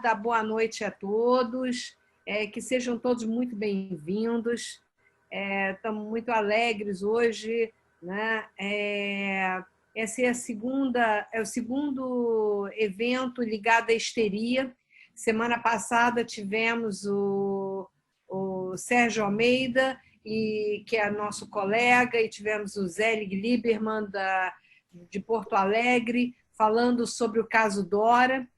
dar boa noite a todos, que sejam todos muito bem-vindos. Estamos muito alegres hoje, né? Esse é o segundo evento ligado à histeria. Semana passada tivemos o Sérgio Almeida, que é nosso colega, e tivemos o Zelig Lieberman, de Porto Alegre, falando sobre o caso Dora.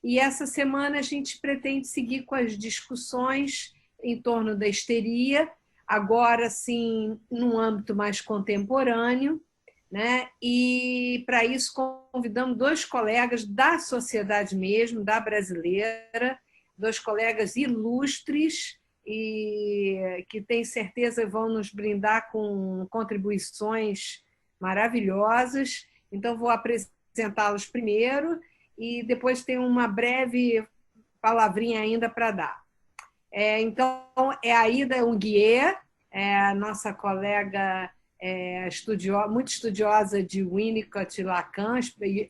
E essa semana a gente pretende seguir com as discussões em torno da histeria, agora sim, num âmbito mais contemporâneo, né? E para isso convidamos dois colegas da sociedade mesmo, da brasileira, dois colegas ilustres e que tenho certeza vão nos brindar com contribuições maravilhosas. Então vou apresentá-los primeiro e depois tem uma breve palavrinha ainda para dar. Então, é a Aida Unguier, a nossa colega muito estudiosa de Winnicott e Lacan,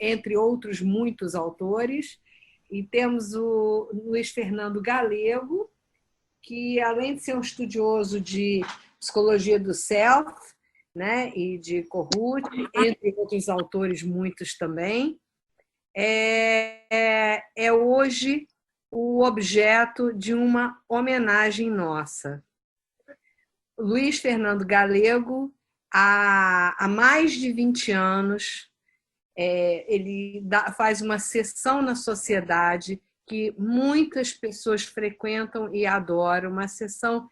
entre outros muitos autores. E temos o Luiz Fernando Galego, que, além de ser um estudioso de psicologia do self, né, e de Kohut, entre outros autores, muitos também, é hoje o objeto de uma homenagem nossa. Luiz Fernando Galego, há mais de 20 anos, ele faz uma sessão na sociedade que muitas pessoas frequentam e adoram, uma sessão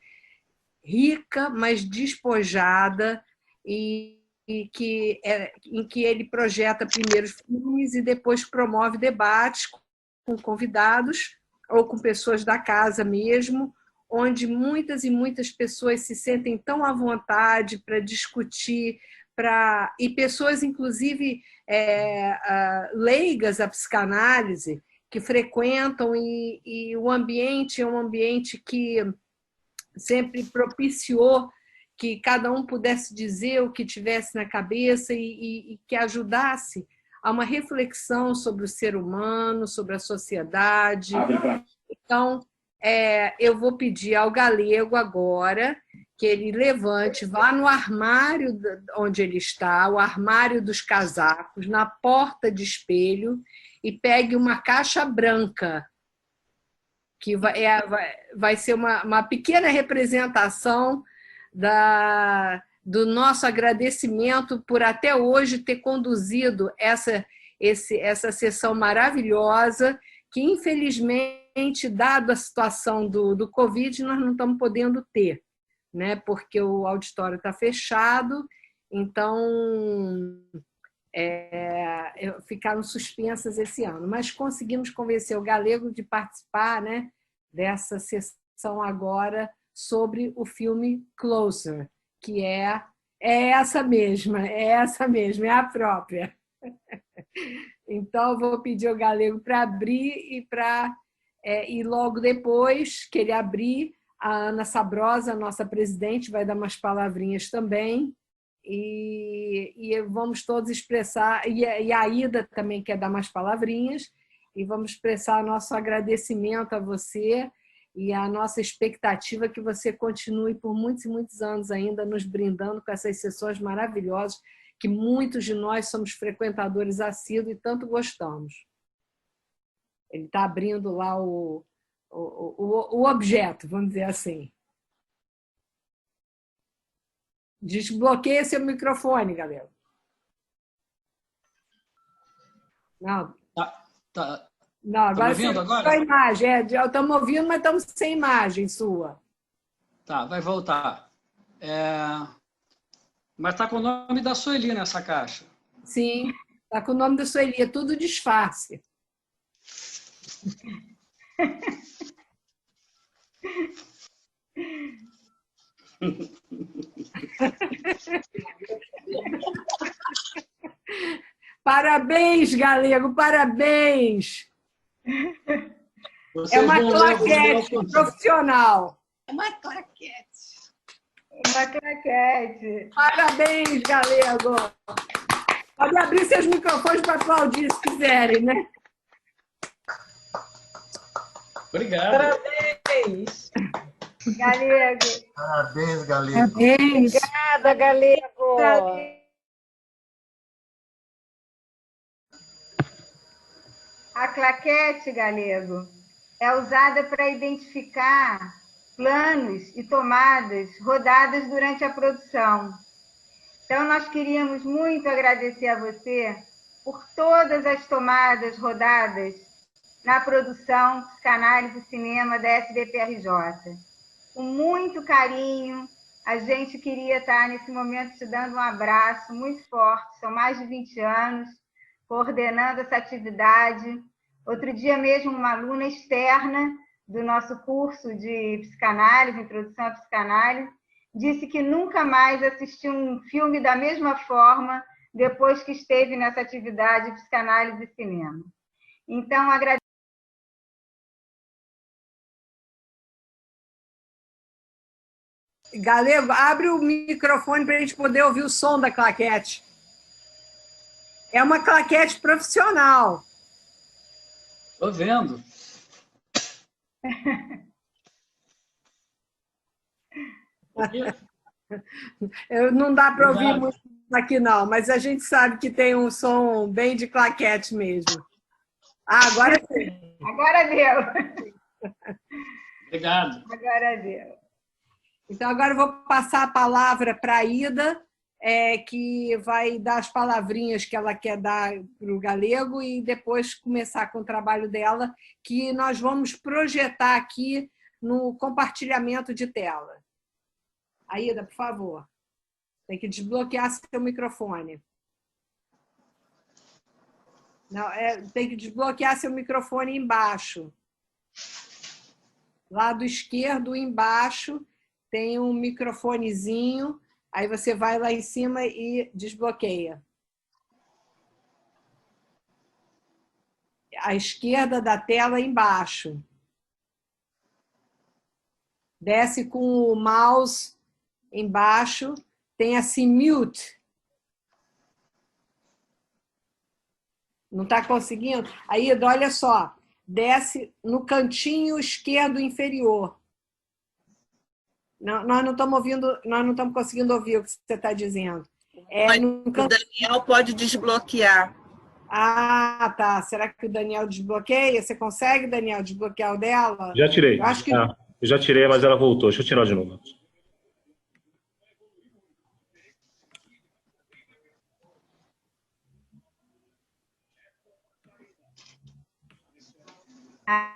rica, mas despojada, em que ele projeta primeiro filmes e depois promove debates com convidados ou com pessoas da casa mesmo, onde muitas e muitas pessoas se sentem tão à vontade para discutir, e pessoas, inclusive, leigas à psicanálise, que frequentam, e o ambiente é um ambiente que sempre propiciou que cada um pudesse dizer o que tivesse na cabeça e que ajudasse a uma reflexão sobre o ser humano, sobre a sociedade. Então, eu vou pedir ao Galego agora que ele levante, vá no armário onde ele está, o armário dos casacos, na porta de espelho, e pegue uma caixa branca, que vai ser uma pequena representação do nosso agradecimento por até hoje ter conduzido essa sessão maravilhosa, que infelizmente, dado a situação do Covid, nós não estamos podendo ter, né? Porque o auditório está fechado, então ficaram suspensas esse ano. Mas conseguimos convencer o Galego de participar, né, dessa sessão agora sobre o filme Closer, que é essa mesma, é a própria. Então, vou pedir ao Galego para abrir e logo depois que ele abrir, a Ana Sabrosa, a nossa presidente, vai dar umas palavrinhas também, e vamos todos expressar, e a Aida também quer dar mais palavrinhas, e vamos expressar nosso agradecimento a você e a nossa expectativa que você continue por muitos e muitos anos ainda nos brindando com essas sessões maravilhosas que muitos de nós somos frequentadores assíduos e tanto gostamos. Ele está abrindo lá o objeto, vamos dizer assim. Desbloqueia seu microfone, galera. Não. Tá. Não, agora você está agora? A imagem. Estamos ouvindo, mas estamos sem imagem sua. Tá, vai voltar. Mas está com o nome da Sueli nessa caixa. Sim, está com o nome da Sueli, é tudo disfarce. Parabéns, Galego, parabéns! Vocês uma claquete profissional. Uma claquete. Uma claquete. Parabéns, Galego! Pode abrir seus microfones para aplaudir, se quiserem, né? Obrigado. Parabéns! Galego. Parabéns, Galego. Parabéns. Obrigada, Galego. A claquete, Galego, é usada para identificar planos e tomadas rodadas durante a produção. Então, nós queríamos muito agradecer a você por todas as tomadas rodadas na produção Psicanálise e Cinema da SBPRJ. Com muito carinho, a gente queria estar nesse momento te dando um abraço muito forte. São mais de 20 anos coordenando essa atividade. Outro dia mesmo, uma aluna externa do nosso curso de psicanálise, Introdução à Psicanálise, disse que nunca mais assistiu um filme da mesma forma depois que esteve nessa atividade de psicanálise e cinema. Então, agradeço. Galego, abre o microfone para a gente poder ouvir o som da claquete. É uma claquete profissional. Estou vendo. Não dá para ouvir muito aqui, não, mas a gente sabe que tem um som bem de claquete mesmo. Ah, agora sim. Agora deu. Obrigado. Agora deu. Então, agora eu vou passar a palavra para a Ida, que vai dar as palavrinhas que ela quer dar para o Galego e depois começar com o trabalho dela, que nós vamos projetar aqui no compartilhamento de tela. Aida, por favor. Tem que desbloquear seu microfone. Não, tem que desbloquear seu microfone embaixo. Lado esquerdo, embaixo, tem um microfonezinho. Aí você vai lá em cima e desbloqueia. À esquerda da tela, embaixo. Desce com o mouse embaixo, tem assim mute. Não está conseguindo? Aí, olha só, desce no cantinho esquerdo inferior. Nós não estamos ouvindo, nós não estamos conseguindo ouvir o que você está dizendo. O Daniel pode desbloquear. Ah, tá. Será que o Daniel desbloqueia? Você consegue, Daniel, desbloquear o dela? Já tirei. Eu acho que... eu já tirei, mas ela voltou. Deixa eu tirar de novo.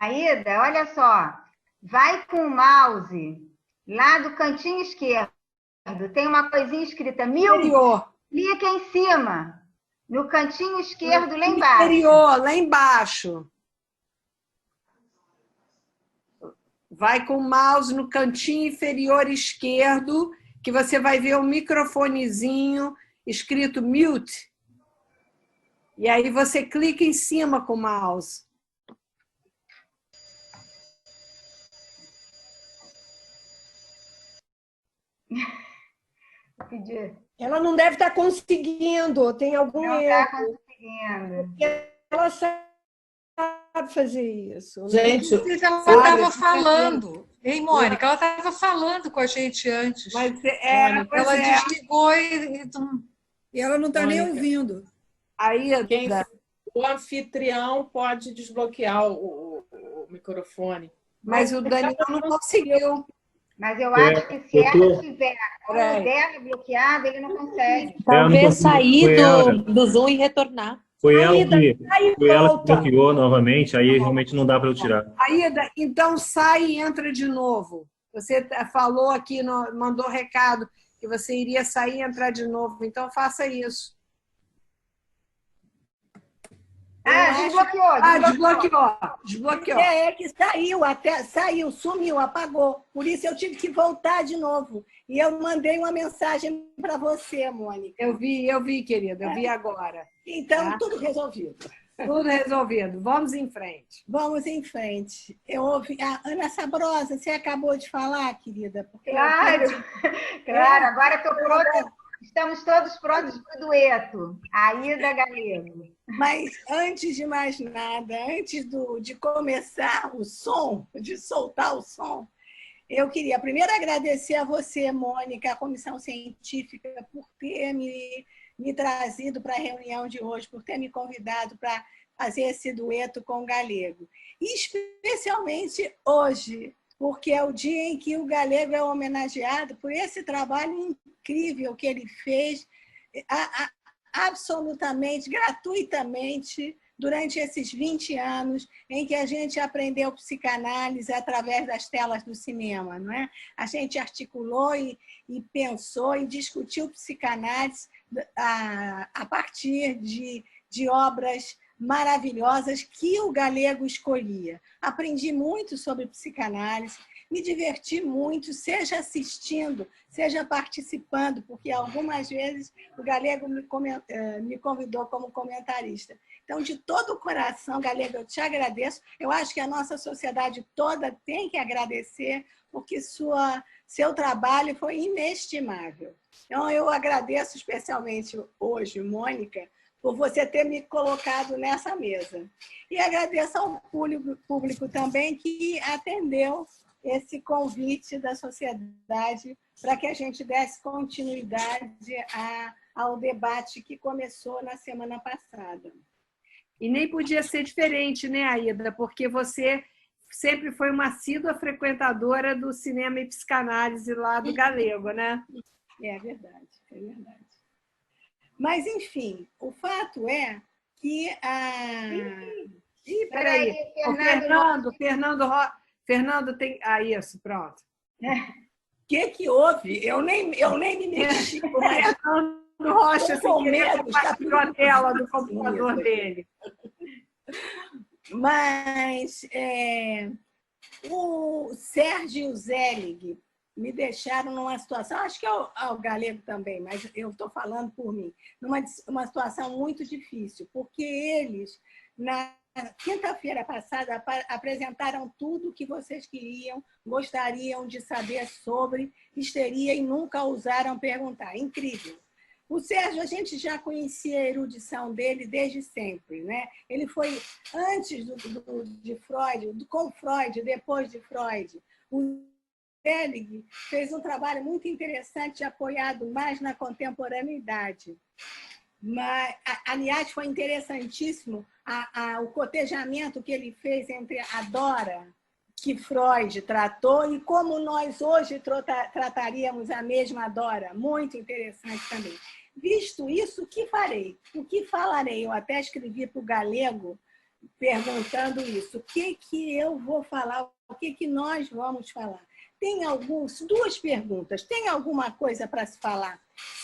Aida, olha só. Vai com o mouse lá do cantinho esquerdo. Tem uma coisinha escrita mute. Clica em cima. No cantinho esquerdo, lá embaixo. Inferior, lá embaixo. Vai com o mouse no cantinho inferior esquerdo, que você vai ver um microfonezinho escrito mute. E aí você clica em cima com o mouse. Ela não deve estar conseguindo, tem algum erro. Não está conseguindo. Ela sabe fazer isso. Gente, ela estava falando, hein, Mônica? Ela estava falando com a gente antes. Mas ela desligou e ela não está nem ouvindo. Aí, o anfitrião pode desbloquear o microfone. Mas o Daniel não conseguiu. Mas eu acho que se ela tiver o dela bloqueado, ele não consegue. Talvez sair do Zoom e retornar. Foi ela que bloqueou novamente, aí realmente não dá para eu tirar. Aida, então sai e entra de novo. Você falou aqui, mandou recado que você iria sair e entrar de novo. Então faça isso. Desbloqueou. É que saiu, sumiu, apagou. Por isso eu tive que voltar de novo. E eu mandei uma mensagem para você, Mônica. Eu vi, querida, eu vi agora. Então, tudo resolvido. Tudo resolvido. Vamos em frente. Vamos em frente. Eu ouvi. Ana Sabrosa, você acabou de falar, querida? Claro, agora estou pronta Estamos todos prontos para o dueto. Aida Galego. Mas antes de mais nada, antes de começar o som, de soltar o som, eu queria primeiro agradecer a você, Mônica, a comissão científica, por ter me trazido para a reunião de hoje, por ter me convidado para fazer esse dueto com o Galego. E especialmente hoje, porque é o dia em que o Galego é homenageado por esse trabalho incrível que ele fez, absolutamente, gratuitamente, durante esses 20 anos em que a gente aprendeu psicanálise através das telas do cinema, não é? A gente articulou e pensou e discutiu psicanálise a partir de obras maravilhosas que o Galego escolhia. Aprendi muito sobre psicanálise, me diverti muito, seja assistindo, seja participando, porque algumas vezes o Galego me convidou como comentarista. Então, de todo o coração, Galego, eu te agradeço. Eu acho que a nossa sociedade toda tem que agradecer, porque seu trabalho foi inestimável. Então, eu agradeço especialmente hoje, Mônica, por você ter me colocado nessa mesa. E agradeço ao público também que atendeu esse convite da sociedade para que a gente desse continuidade ao debate que começou na semana passada. E nem podia ser diferente, né, Aida? Porque você sempre foi uma assídua frequentadora do cinema e psicanálise lá do Galego, né? É verdade, é verdade. Mas, enfim, o fato é que peraí, Fernando tem... Ah, isso, pronto. O que houve? Eu nem me mexi. Fernando Rocha, sem querer, compartilhou a tela do computador dele. Mas o Sérgio e o Zelig me deixaram numa situação, acho que é o Galego também, mas eu estou falando por mim, numa situação muito difícil, porque eles, na quinta-feira passada, apresentaram tudo o que vocês gostariam de saber sobre histeria e nunca ousaram perguntar. Incrível. O Sérgio, a gente já conhecia a erudição dele desde sempre, né? Ele foi antes de Freud, com Freud, depois de Freud. O Zelig fez um trabalho muito interessante, apoiado mais na contemporaneidade. Mas, aliás, foi interessantíssimo o cotejamento que ele fez entre a Dora, que Freud tratou, e como nós hoje trataríamos a mesma Dora. Muito interessante também. Visto isso, o que farei? O que falarei? Eu até escrevi para o Galego perguntando isso. O que eu vou falar? O que nós vamos falar? Tem duas perguntas. Tem alguma coisa para se falar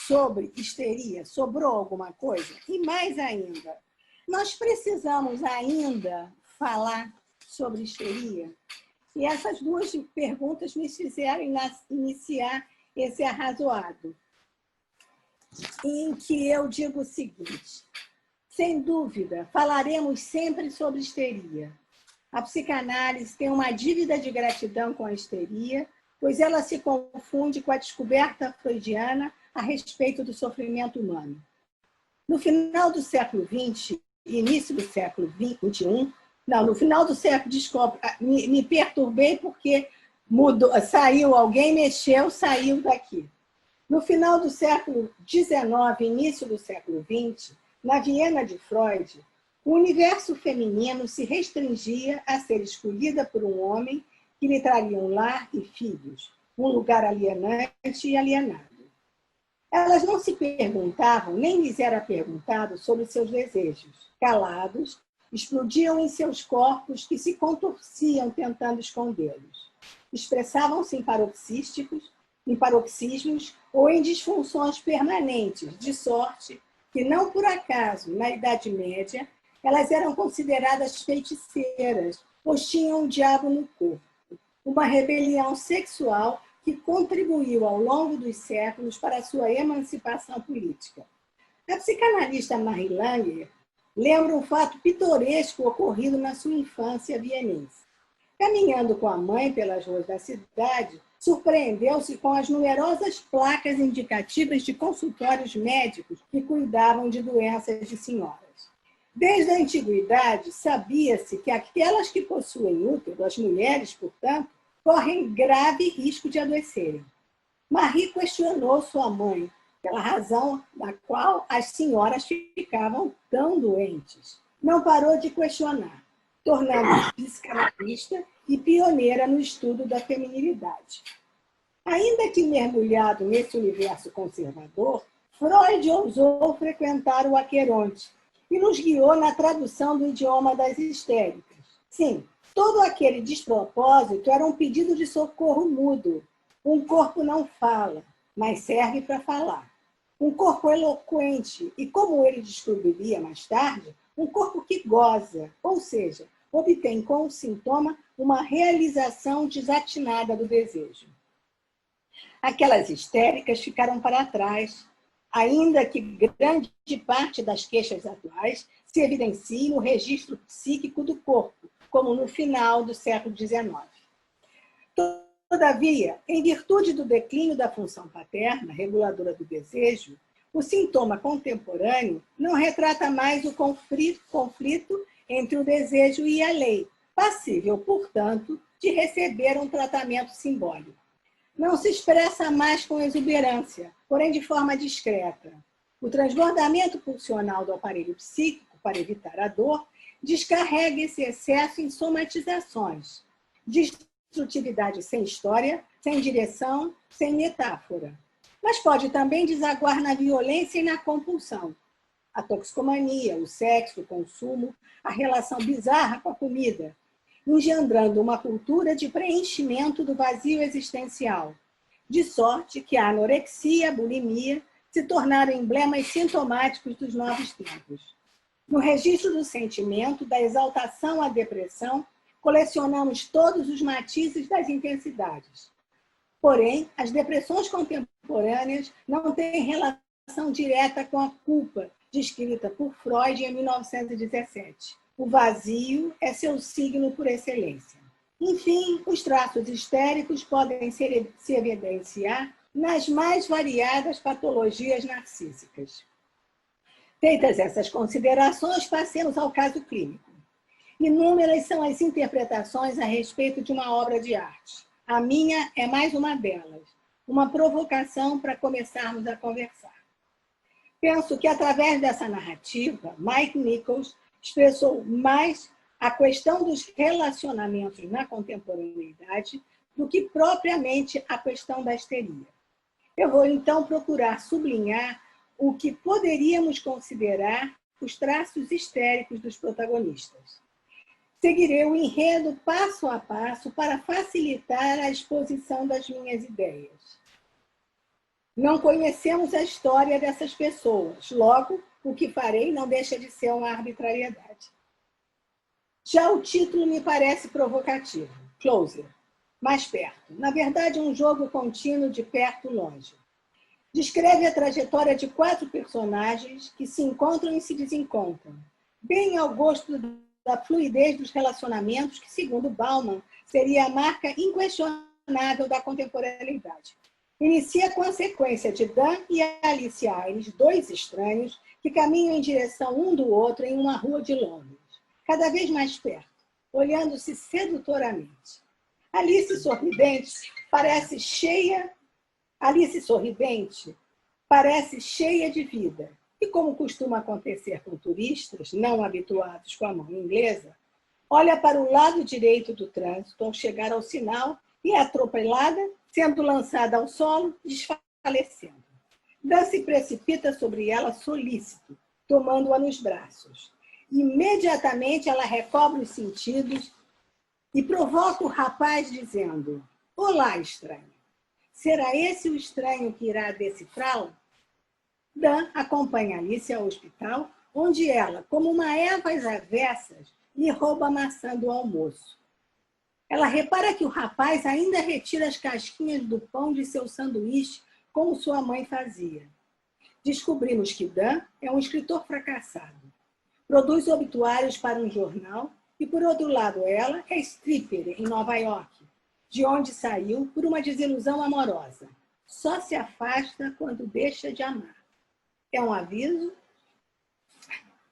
sobre histeria? Sobrou alguma coisa? E mais ainda, nós precisamos ainda falar sobre histeria? E essas duas perguntas me fizeram iniciar esse arrazoado, em que eu digo o seguinte: sem dúvida, falaremos sempre sobre histeria. A psicanálise tem uma dívida de gratidão com a histeria, pois ela se confunde com a descoberta freudiana a respeito do sofrimento humano. No final do século XX, início do século XXI, no final do século, desculpa, me perturbei porque saiu alguém, mexeu, saiu daqui. No final do século XIX, início do século XX, na Viena de Freud, o universo feminino se restringia a ser escolhida por um homem que lhe traria um lar e filhos, um lugar alienante e alienado. Elas não se perguntavam, nem lhes era perguntado sobre seus desejos. Calados, explodiam em seus corpos que se contorciam tentando escondê-los. Expressavam-se em paroxismos ou em disfunções permanentes, de sorte que, não por acaso, na Idade Média, elas eram consideradas feiticeiras, pois tinham um diabo no corpo. Uma rebelião sexual que contribuiu ao longo dos séculos para a sua emancipação política. A psicanalista Marie Langer lembra um fato pitoresco ocorrido na sua infância vienense. Caminhando com a mãe pelas ruas da cidade, Surpreendeu-se com as numerosas placas indicativas de consultórios médicos que cuidavam de doenças de senhoras. Desde a antiguidade, sabia-se que aquelas que possuem útero, as mulheres, portanto, correm grave risco de adoecerem. Marie questionou sua mãe pela razão da qual as senhoras ficavam tão doentes. Não parou de questionar, tornando-se psicanalista e pioneira no estudo da feminilidade. Ainda que mergulhado nesse universo conservador, Freud ousou frequentar o Aqueronte e nos guiou na tradução do idioma das histéricas. Sim, todo aquele despropósito era um pedido de socorro mudo. Um corpo não fala, mas serve para falar. Um corpo eloquente e, como ele descobriria mais tarde, um corpo que goza, ou seja, obtém com o sintoma uma realização desatinada do desejo. Aquelas histéricas ficaram para trás, ainda que grande parte das queixas atuais se evidencie no registro psíquico do corpo, como no final do século XIX. Todavia, em virtude do declínio da função paterna, reguladora do desejo, o sintoma contemporâneo não retrata mais o conflito entre o desejo e a lei, passível, portanto, de receber um tratamento simbólico. Não se expressa mais com exuberância, porém de forma discreta. O transbordamento pulsional do aparelho psíquico, para evitar a dor, descarrega esse excesso em somatizações. Destrutividade sem história, sem direção, sem metáfora. Mas pode também desaguar na violência e na compulsão. A toxicomania, o sexo, o consumo, a relação bizarra com a comida, engendrando uma cultura de preenchimento do vazio existencial, de sorte que a anorexia e a bulimia se tornaram emblemas sintomáticos dos novos tempos. No registro do sentimento, da exaltação à depressão, colecionamos todos os matizes das intensidades. Porém, as depressões contemporâneas não têm relação direta com a culpa, descrita por Freud em 1917. O vazio é seu signo por excelência. Enfim, os traços histéricos podem se evidenciar nas mais variadas patologias narcísicas. Feitas essas considerações, passemos ao caso clínico. Inúmeras são as interpretações a respeito de uma obra de arte. A minha é mais uma delas, uma provocação para começarmos a conversar. Penso que, através dessa narrativa, Mike Nichols expressou mais a questão dos relacionamentos na contemporaneidade do que propriamente a questão da histeria. Eu vou, então, procurar sublinhar o que poderíamos considerar os traços histéricos dos protagonistas. Seguirei o enredo passo a passo para facilitar a exposição das minhas ideias. Não conhecemos a história dessas pessoas, logo, o que farei não deixa de ser uma arbitrariedade. Já o título me parece provocativo. Closer. Mais perto. Na verdade, um jogo contínuo de perto longe. Descreve a trajetória de 4 personagens que se encontram e se desencontram, bem ao gosto da fluidez dos relacionamentos que, segundo Bauman, seria a marca inquestionável da contemporaneidade. Inicia com a sequência de Dan e Alice Aires, 2 estranhos que caminham em direção um do outro em uma rua de Londres, cada vez mais perto, olhando-se sedutoramente. Alice sorridente parece cheia de vida. E como costuma acontecer com turistas não habituados com a mão inglesa, olha para o lado direito do trânsito ao chegar ao sinal e é atropelada, sendo lançada ao solo, desfalecendo. Dan se precipita sobre ela solícito, tomando-a nos braços. Imediatamente ela recobra os sentidos e provoca o rapaz dizendo: "Olá, estranho. Será esse o estranho que irá decifrá-la?" Dan acompanha Alice ao hospital, onde ela, como uma Eva às avessas, lhe rouba a maçã do almoço. Ela repara que o rapaz ainda retira as casquinhas do pão de seu sanduíche, como sua mãe fazia. Descobrimos que Dan é um escritor fracassado. Produz obituários para um jornal e, por outro lado, ela é stripper em Nova York. de onde saiu por uma desilusão amorosa. Só se afasta quando deixa de amar. É um aviso?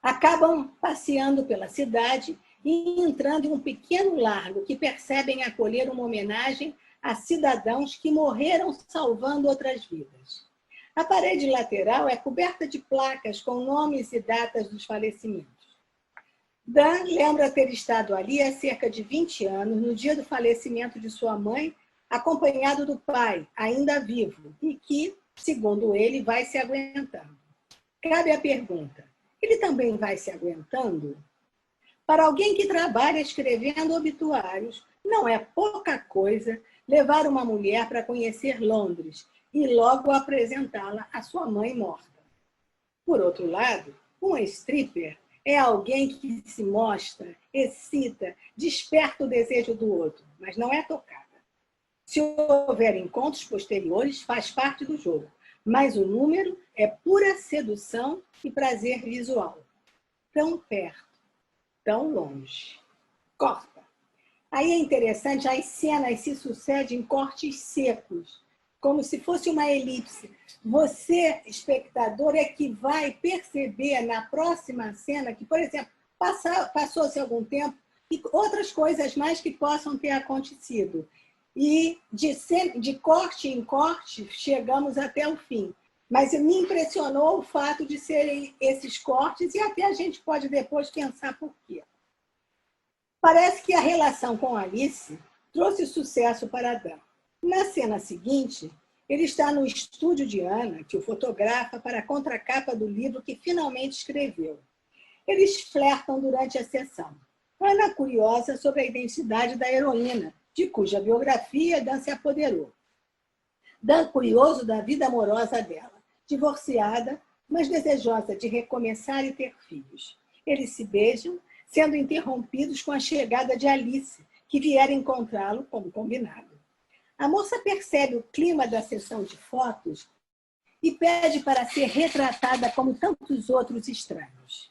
Acabam passeando pela cidade e entrando em um pequeno largo que percebem acolher uma homenagem a cidadãos que morreram salvando outras vidas. A parede lateral é coberta de placas com nomes e datas dos falecimentos. Dan lembra ter estado ali há cerca de 20 anos, no dia do falecimento de sua mãe, acompanhado do pai, ainda vivo, e que, segundo ele, vai se aguentando. Cabe a pergunta, ele também vai se aguentando? Para alguém que trabalha escrevendo obituários, não é pouca coisa levar uma mulher para conhecer Londres e logo apresentá-la à sua mãe morta. Por outro lado, uma stripper é alguém que se mostra, excita, desperta o desejo do outro, mas não é tocada. Se houver encontros posteriores, faz parte do jogo, mas o número é pura sedução e prazer visual. Tão perto, tão longe. Corta. Aí é interessante, as cenas se sucedem em cortes secos, como se fosse uma elipse. Você, espectador, é que vai perceber na próxima cena que, por exemplo, passou-se algum tempo e outras coisas mais que possam ter acontecido. E de corte em corte, chegamos até o fim. Mas me impressionou o fato de serem esses cortes e até a gente pode depois pensar por quê. Parece que a relação com Alice trouxe sucesso para Adam. Na cena seguinte, ele está no estúdio de Ana, que o fotografa para a contracapa do livro que finalmente escreveu. Eles flertam durante a sessão. Ana curiosa sobre a identidade da heroína, de cuja biografia Dan se apoderou. Dan curioso da vida amorosa dela, divorciada, mas desejosa de recomeçar e ter filhos. Eles se beijam, sendo interrompidos com a chegada de Alice, que vier encontrá-lo como combinado. A moça percebe o clima da sessão de fotos e pede para ser retratada como tantos outros estranhos.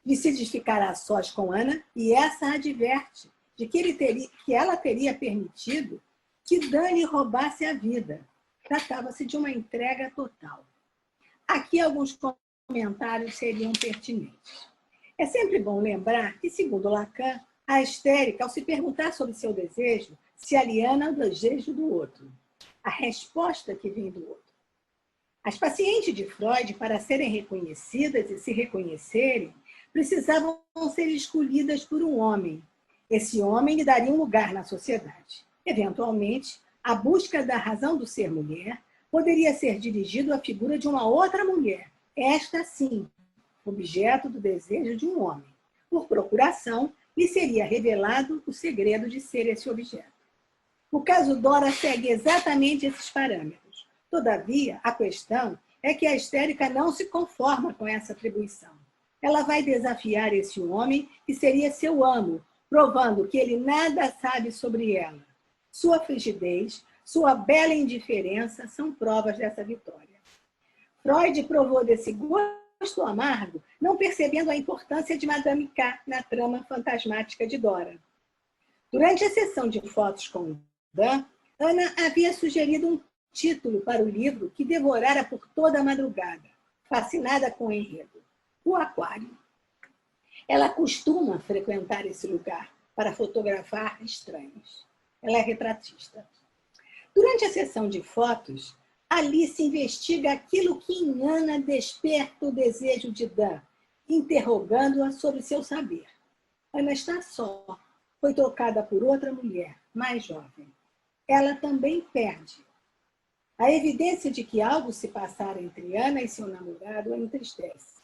Decide ficar a sós com Ana e essa a adverte de que ela teria permitido que Dan lhe roubasse a vida. Tratava-se de uma entrega total. Aqui alguns comentários seriam pertinentes. É sempre bom lembrar que, segundo Lacan, a histérica, ao se perguntar sobre seu desejo, se aliena ao desejo do outro, a resposta que vem do outro. As pacientes de Freud, para serem reconhecidas e se reconhecerem, precisavam ser escolhidas por um homem. Esse homem lhe daria um lugar na sociedade. Eventualmente, a busca da razão do ser mulher poderia ser dirigido à figura de uma outra mulher, esta sim, objeto do desejo de um homem. Por procuração, lhe seria revelado o segredo de ser esse objeto. O caso Dora segue exatamente esses parâmetros. Todavia, a questão é que a histérica não se conforma com essa atribuição. Ela vai desafiar esse homem que seria seu amo, provando que ele nada sabe sobre ela. Sua frigidez, sua bela indiferença são provas dessa vitória. Freud provou desse gosto amargo, não percebendo a importância de Madame K na trama fantasmática de Dora. Durante a sessão de fotos com Dan, Ana havia sugerido um título para o livro que devorara por toda a madrugada, fascinada com o enredo: O Aquário. Ela costuma frequentar esse lugar para fotografar estranhos. Ela é retratista. Durante a sessão de fotos, Alice investiga aquilo que em Ana desperta o desejo de Dan, interrogando-a sobre seu saber. Ana está só. Foi trocada por outra mulher, mais jovem. Ela também perde. A evidência de que algo se passara entre Ana e seu namorado a entristece.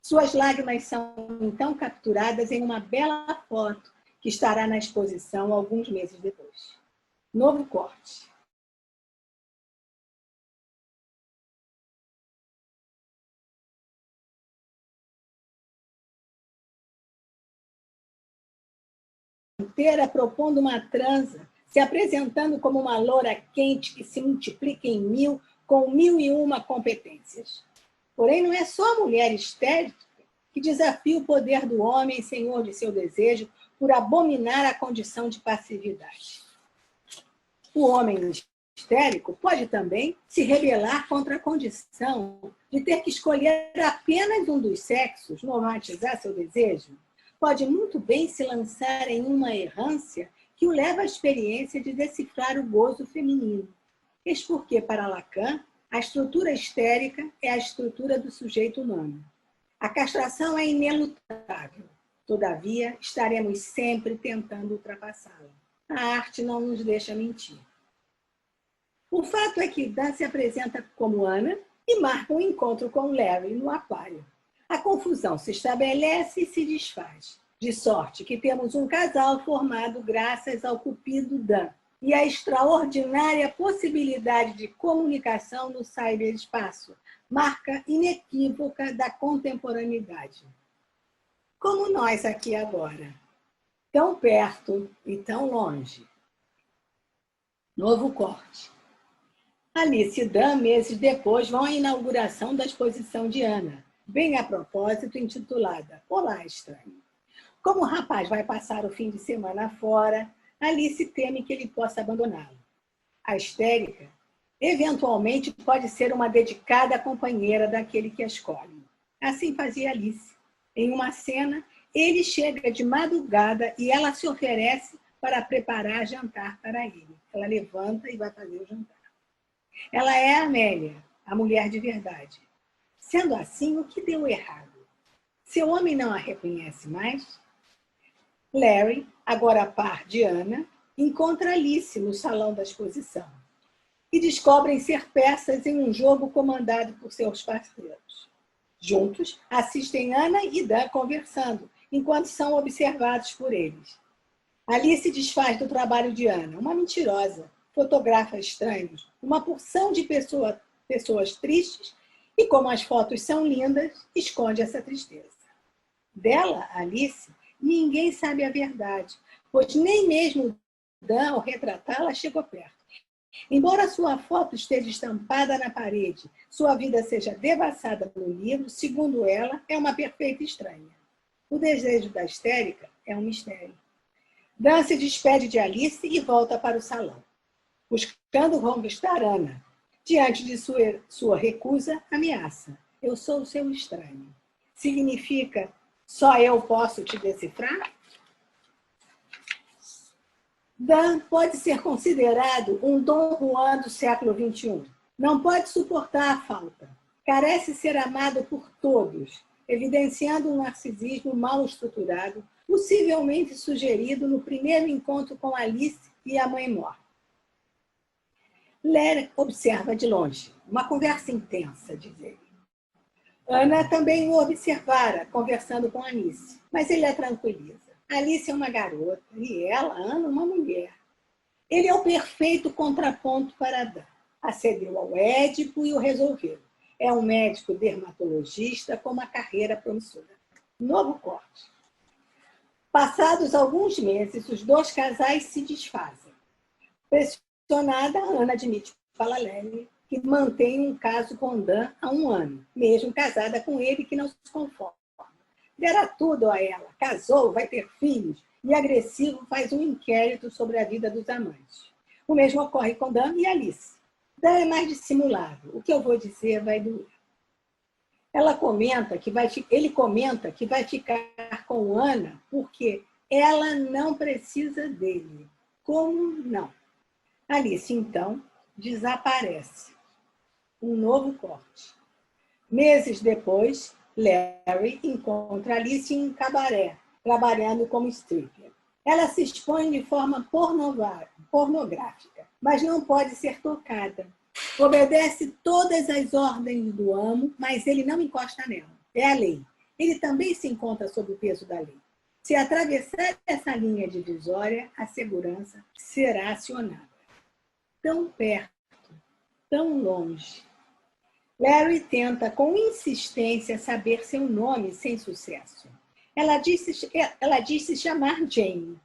Suas lágrimas são então capturadas em uma bela foto que estará na exposição alguns meses depois. Novo corte. Inteira propondo uma transa, se apresentando como uma loura quente que se multiplica em 1000 com 1001 competências. Porém, não é só a mulher histérica que desafia o poder do homem, senhor de seu desejo, por abominar a condição de passividade. O homem histérico pode também se rebelar contra a condição de ter que escolher apenas um dos sexos, normatizar seu desejo. Pode muito bem se lançar em uma errância que o leva à experiência de decifrar o gozo feminino. Eis porque, para Lacan, a estrutura histérica é a estrutura do sujeito humano. A castração é inelutável. Todavia, estaremos sempre tentando ultrapassá-la. A arte não nos deixa mentir. O fato é que Dan se apresenta como Ana e marca um encontro com Larry no aquário. A confusão se estabelece e se desfaz, de sorte que temos um casal formado graças ao cupido Dan e à extraordinária possibilidade de comunicação no cyberespaço, marca inequívoca da contemporaneidade. Como nós aqui agora, tão perto e tão longe. Novo corte. Alice e Dan, meses depois, vão à inauguração da exposição de Ana, bem a propósito, intitulada Olá, Estranho. Como o rapaz vai passar o fim de semana fora, Alice teme que ele possa abandoná-lo. A histérica, eventualmente, pode ser uma dedicada companheira daquele que a escolhe. Assim fazia Alice. Em uma cena, ele chega de madrugada e ela se oferece para preparar jantar para ele. Ela levanta e vai fazer o jantar. Ela é a Amélia, a mulher de verdade. Sendo assim, o que deu errado? Seu homem não a reconhece mais? Larry, agora par de Ana, encontra Alice no salão da exposição e descobrem ser peças em um jogo comandado por seus parceiros. Juntos, assistem Ana e Dan conversando, enquanto são observados por eles. Alice desfaz do trabalho de Ana, uma mentirosa, fotografa estranhos, uma porção de pessoas tristes e, como as fotos são lindas, esconde essa tristeza. Dela, Alice, ninguém sabe a verdade, pois nem mesmo Dan, ao retratá-la, chegou perto. Embora sua foto esteja estampada na parede, sua vida seja devassada no livro, segundo ela, é uma perfeita estranha. O desejo da histérica é um mistério. Dan se despede de Alice e volta para o salão, buscando conquistar Ana. Diante de sua recusa, ameaça. Eu sou o seu estranho. Significa, só eu posso te decifrar? Dan pode ser considerado um Dom Juan do século XXI. Não pode suportar a falta. Carece ser amado por todos, evidenciando um narcisismo mal estruturado, possivelmente sugerido no primeiro encontro com Alice e a mãe morta. Larry observa de longe, uma conversa intensa, diz ele. Ana também o observara, conversando com Alice, mas ele a tranquiliza. Alice é uma garota e ela, Ana, uma mulher. Ele é o perfeito contraponto para Dan. Acedeu ao Édipo e o resolveu. É um médico dermatologista com uma carreira promissora. Novo corte. Passados alguns meses, os dois casais se desfazem. Pressionada, Ana admite para Larry que mantém um caso com Dan há 1 ano, mesmo casada com ele, que não se conforma. Dera tudo a ela, casou, vai ter filhos, e agressivo faz um inquérito sobre a vida dos amantes. O mesmo ocorre com Dan e Alice. Dan é mais dissimulável, o que eu vou dizer vai doer. Ele comenta que vai ficar com Ana porque ela não precisa dele. Como não? Alice, então, desaparece. Um novo corte. Meses depois, Larry encontra Alice em um cabaré, trabalhando como stripper. Ela se expõe de forma pornográfica, mas não pode ser tocada. Obedece todas as ordens do amo, mas ele não encosta nela. É a lei. Ele também se encontra sob o peso da lei. Se atravessar essa linha divisória, a segurança será acionada. Tão perto, tão longe. Larry tenta, com insistência, saber seu nome sem sucesso. Ela diz se chamar Jane.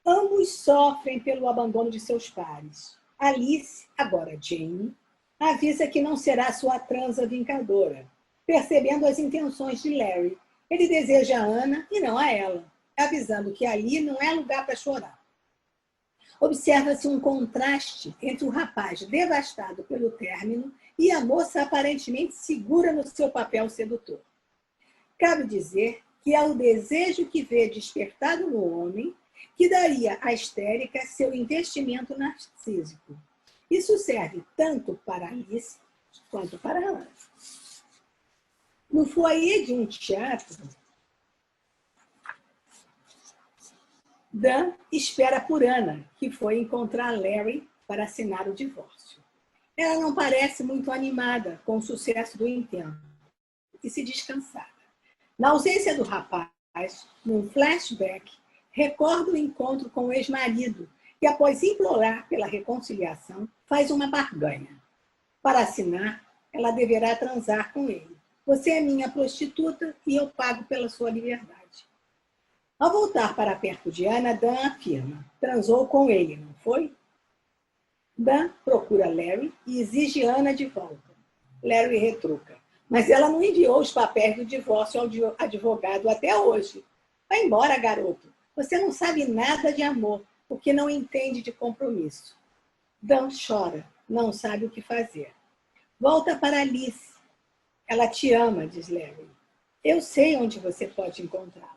Ambos sofrem pelo abandono de seus pares. Alice, agora Jane, avisa que não será sua transa vingadora, percebendo as intenções de Larry. Ele deseja a Ana e não a ela, avisando que ali não é lugar para chorar. Observa-se um contraste entre o rapaz devastado pelo término e a moça aparentemente segura no seu papel sedutor. Cabe dizer que é o desejo que vê despertado no homem que daria à histérica seu investimento narcísico. Isso serve tanto para Alice quanto para Ana. No foyer de um teatro, Dan espera por Ana, que foi encontrar Larry para assinar o divórcio. Ela não parece muito animada com o sucesso do intento e se descansada. Na ausência do rapaz, num flashback, recorda o encontro com o ex-marido, que, após implorar pela reconciliação, faz uma barganha. Para assinar, ela deverá transar com ele. Você é minha prostituta e eu pago pela sua liberdade. Ao voltar para perto de Ana, Dan afirma: transou com ele, não foi? Dan procura Larry e exige Ana de volta. Larry retruca: mas ela não enviou os papéis do divórcio ao advogado até hoje. Vai embora, garoto. Você não sabe nada de amor, porque não entende de compromisso. Dan chora, não sabe o que fazer. Volta para Alice. Ela te ama, diz Larry. Eu sei onde você pode encontrá-la.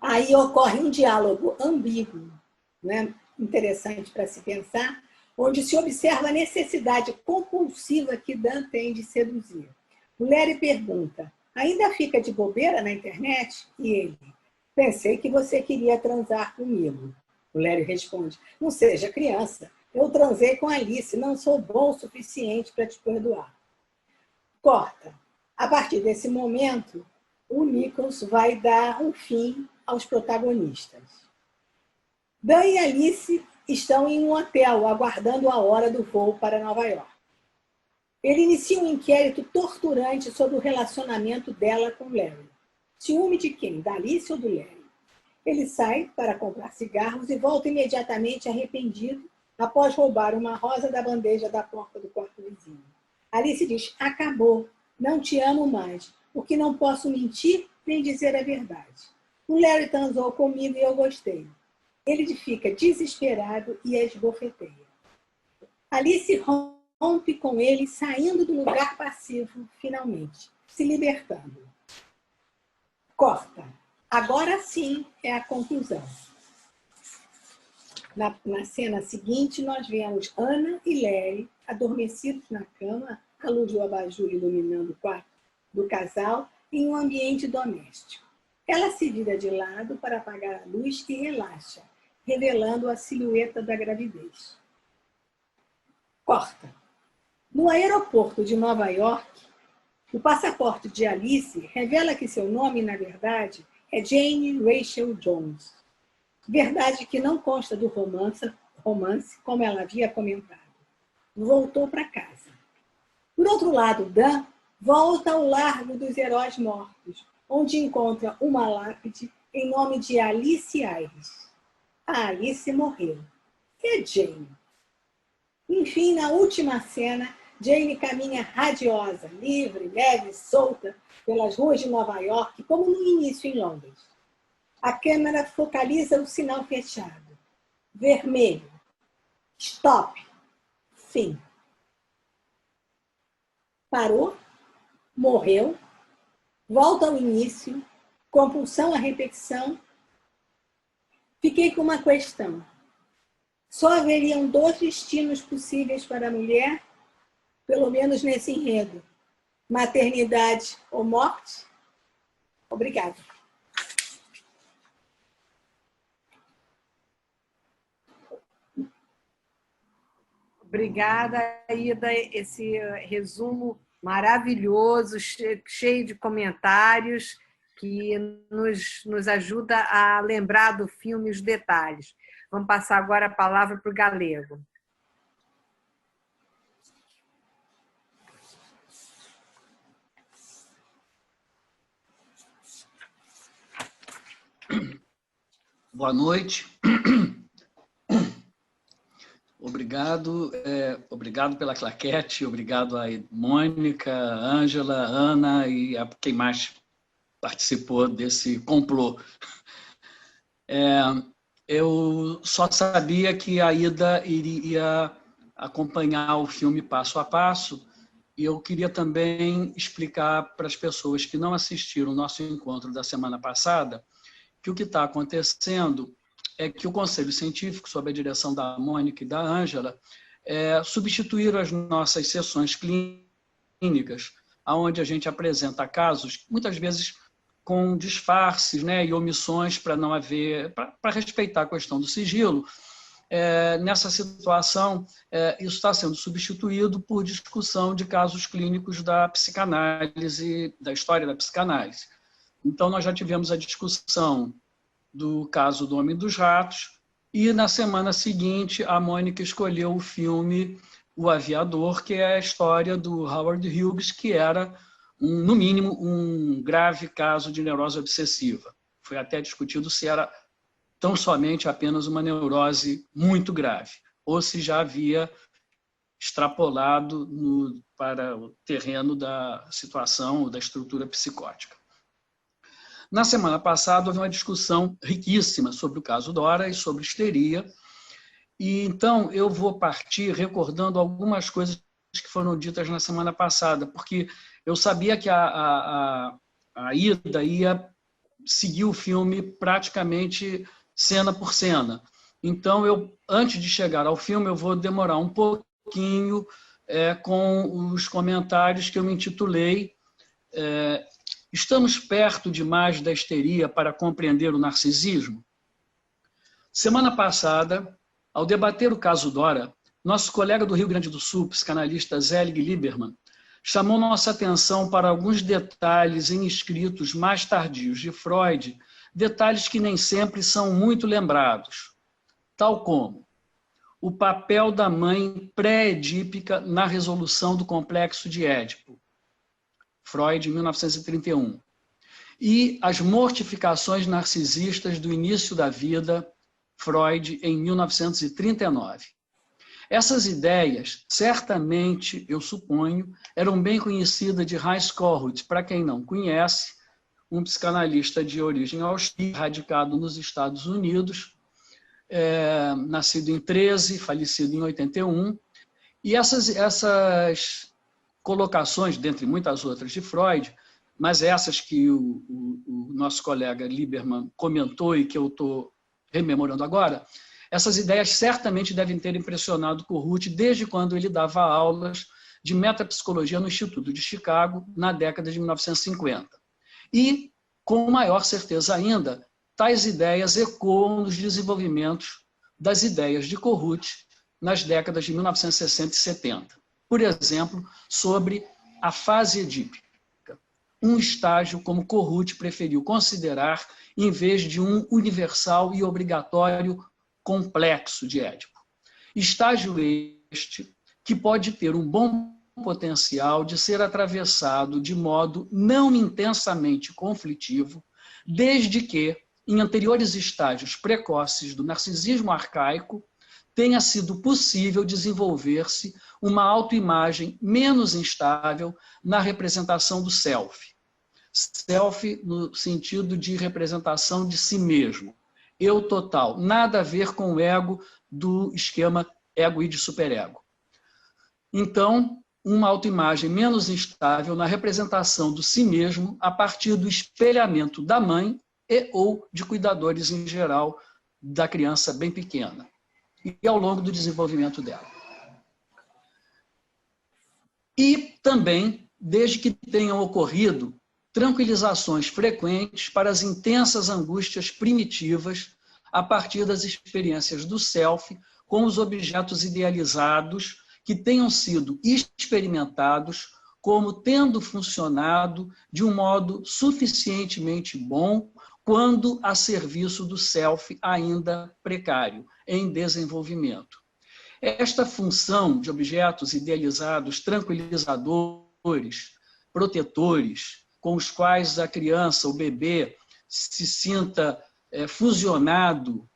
Aí ocorre um diálogo ambíguo, né? Interessante para se pensar, onde se observa a necessidade compulsiva que Dan tem de seduzir. O Larry pergunta: ainda fica de bobeira na internet? E ele: pensei que você queria transar comigo. O Larry responde: não seja criança, eu transei com Alice, não sou bom o suficiente para te perdoar. Corta. A partir desse momento, o Nichols vai dar um fim aos protagonistas. Dan e Alice estão em um hotel, aguardando a hora do voo para Nova York. Ele inicia um inquérito torturante sobre o relacionamento dela com Larry. Ciúme de quem? Da Alice ou do Larry? Ele sai para comprar cigarros e volta imediatamente arrependido após roubar uma rosa da bandeja da porta do quarto vizinho. Alice diz: acabou, não te amo mais, porque não posso mentir nem dizer a verdade. O Larry transou comigo e eu gostei. Ele fica desesperado e a esbofeteia. Alice rompe com ele, saindo do lugar passivo, finalmente, se libertando. Corta. Agora sim é a conclusão. Na cena seguinte, nós vemos Ana e Larry adormecidos na cama, à luz do abajur iluminando o quarto do casal, em um ambiente doméstico. Ela se vira de lado para apagar a luz e relaxa, revelando a silhueta da gravidez. Corta. No aeroporto de Nova York, o passaporte de Alice revela que seu nome, na verdade, é Jane Rachel Jones. Verdade que não consta do romance, como ela havia comentado. Voltou para casa. Por outro lado, Dan volta ao Largo dos Heróis Mortos, onde encontra uma lápide em nome de Alice Ayres. A Alice morreu. E Jane? Enfim, na última cena, Jane caminha radiosa, livre, leve, solta, pelas ruas de Nova York, como no início em Londres. A câmera focaliza o sinal fechado. Vermelho. Stop. Fim. Parou, morreu, volta ao início, compulsão à repetição. Fiquei com uma questão. Só haveriam 2 destinos possíveis para a mulher, pelo menos nesse enredo: maternidade ou morte? Obrigada. Obrigada, Ida. Esse resumo maravilhoso, cheio de comentários, que nos ajuda a lembrar do filme os detalhes. Vamos passar agora a palavra para o Galego. Boa noite. Obrigado, obrigado pela claquete, obrigado a Mônica, Ângela, Ana e a quem mais participou desse complô. eu só sabia que a Ida iria acompanhar o filme passo a passo, e eu queria também explicar para as pessoas que não assistiram o nosso encontro da semana passada que o que está acontecendo é que o Conselho Científico, sob a direção da Mônica e da Ângela, substituíram as nossas sessões clínicas, onde a gente apresenta casos, muitas vezes com disfarces, né, e omissões para não haver, para respeitar a questão do sigilo. Nessa situação, isso está sendo substituído por discussão de casos clínicos da psicanálise, da história da psicanálise. Então, nós já tivemos a discussão do caso do Homem dos Ratos, e na semana seguinte, a Mônica escolheu o filme O Aviador, que é a história do Howard Hughes, que era, no mínimo, um grave caso de neurose obsessiva. Foi até discutido se era tão somente apenas uma neurose muito grave, ou se já havia extrapolado para o terreno da situação, da estrutura psicótica. Na semana passada, houve uma discussão riquíssima sobre o caso Dora e sobre histeria, e então eu vou partir recordando algumas coisas que foram ditas na semana passada, porque eu sabia que a Ida ia seguir o filme praticamente cena por cena. Então, antes de chegar ao filme, eu vou demorar um pouquinho com os comentários que eu me intitulei Estamos perto demais da histeria para compreender o narcisismo? Semana passada, ao debater o caso Dora, nosso colega do Rio Grande do Sul, psicanalista Zelig Lieberman, chamou nossa atenção para alguns detalhes em escritos mais tardios de Freud, detalhes que nem sempre são muito lembrados, tal como o papel da mãe pré-edípica na resolução do complexo de Édipo, Freud, 1931, e as mortificações narcisistas do início da vida, Freud, em 1939. Essas ideias, certamente, eu suponho, eram bem conhecidas de Heinz Kohut, para quem não conhece, um psicanalista de origem austríaca, radicado nos Estados Unidos, nascido em 13, falecido em 81, e essas colocações, dentre muitas outras de Freud, mas essas que o nosso colega Lieberman comentou e que eu estou rememorando agora, essas ideias certamente devem ter impressionado Kohut desde quando ele dava aulas de metapsicologia no Instituto de Chicago, na década de 1950. E, com maior certeza ainda, tais ideias ecoam nos desenvolvimentos das ideias de Kohut nas décadas de 1960 e 70. Por exemplo, sobre a fase edípica, um estágio como Kohut preferiu considerar em vez de um universal e obrigatório complexo de Édipo. Estágio este que pode ter um bom potencial de ser atravessado de modo não intensamente conflitivo, desde que, em anteriores estágios precoces do narcisismo arcaico, tenha sido possível desenvolver-se uma autoimagem menos instável na representação do self. Self no sentido de representação de si mesmo. Eu total, nada a ver com o ego do esquema ego e de superego. Então, uma autoimagem menos instável na representação do si mesmo a partir do espelhamento da mãe e ou de cuidadores em geral da criança bem pequena e ao longo do desenvolvimento dela. E também, desde que tenham ocorrido tranquilizações frequentes para as intensas angústias primitivas a partir das experiências do self com os objetos idealizados que tenham sido experimentados como tendo funcionado de um modo suficientemente bom quando a serviço do self ainda precário, em desenvolvimento. Esta função de objetos idealizados, tranquilizadores, protetores, com os quais a criança, o bebê, se sinta fusionado,